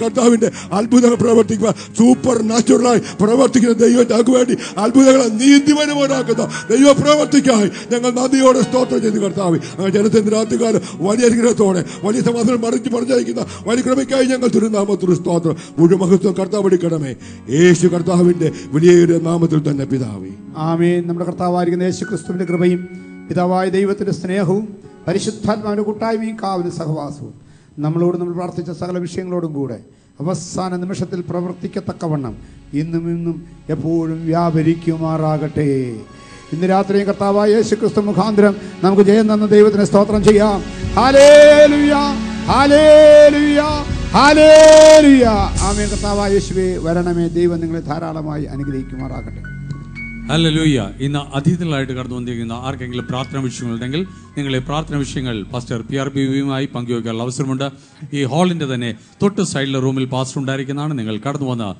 കർത്താവിന്റെ അത്ഭുതങ്ങൾ പ്രവർത്തിക്കുക, സൂപ്പർ നാച്ചുറലായി പ്രവർത്തിക്കുന്ന ദൈവത്തിന് വേണ്ടി അത്ഭുതങ്ങളെ നീതിപരമാക്കുന്ന ദൈവ പ്രവർത്തിക്കായി ഞങ്ങൾ നന്ദിയോടെ സ്തോത്രം ചെയ്ത് കർത്താവ്. അങ്ങനെ ജനത്തിന്റെ രാത്രികാലം വലിയ അനുഗ്രഹത്തോടെ വലിയ സമാധാനം മറിച്ച് പറഞ്ഞയക്കുന്ന വലിയ കൃപയ്ക്കായി ഞങ്ങൾ തിരുനാമത്തിന് സ്തോത്രം. മുഴുവൻ മഹത്വം കർത്താവ് എടുക്കണമേ, യേശു കർത്താവിന്റെ വലിയൊരു നാമത്തിൽ തന്നെ പിതാവേ, ആമേൻ. നമ്മുടെ കർത്താവായിരിക്കുന്ന യേശു ക്രിസ്തുവിന്റെ കൃപയും പിതാവായ ദൈവത്തിന്റെ സ്നേഹവും പരിശുദ്ധാത്മാവിന്റെ കൂട്ടായ്മയും കാവലും സഹവാസവും നമ്മളോട് നമ്മൾ പ്രാർത്ഥിച്ച സകല വിഷയങ്ങളോടും കൂടെ അവസാന നിമിഷത്തിൽ പ്രവർത്തിക്കത്തക്കവണ്ണം ഇന്നും ഇന്നും എപ്പോഴും വ്യാപരിക്കുമാറാകട്ടെ. ഇന്ന് രാത്രിയും കർത്താവായ യേശു ക്രിസ്തു മുഖാന്തരം നമുക്ക് ജയം തന്ന ദൈവത്തിന് സ്തോത്രം ചെയ്യാം. ഹല്ലേലൂയ, ഹല്ലേലൂയ, ഹല്ലേലൂയ. ആമേൻ. കർത്താവായ യേശുവേ വരണമേ. ദൈവം നിങ്ങളെ ധാരാളമായി അനുഗ്രഹിക്കുമാറാകട്ടെ. ഹല്ലേലൂയ. ഇന്ന് അതിഥികളായിട്ട് കടന്നു വന്നിരിക്കുന്ന ആർക്കെങ്കിലും പ്രാർത്ഥന വിഷയങ്ങളുണ്ടെങ്കിൽ നിങ്ങളെ പ്രാർത്ഥന വിഷയങ്ങൾ പാസ്റ്റർ PRBയുമായി പങ്കുവയ്ക്കാനുള്ള അവസരമുണ്ട്. ഈ ഹാളിന്റെ തന്നെ തൊട്ട് സൈഡിലെ റൂമിൽ പാസ്റ്റർ ഉണ്ടായിരിക്കുന്നതാണ്. നിങ്ങൾ കടന്നു വന്ന്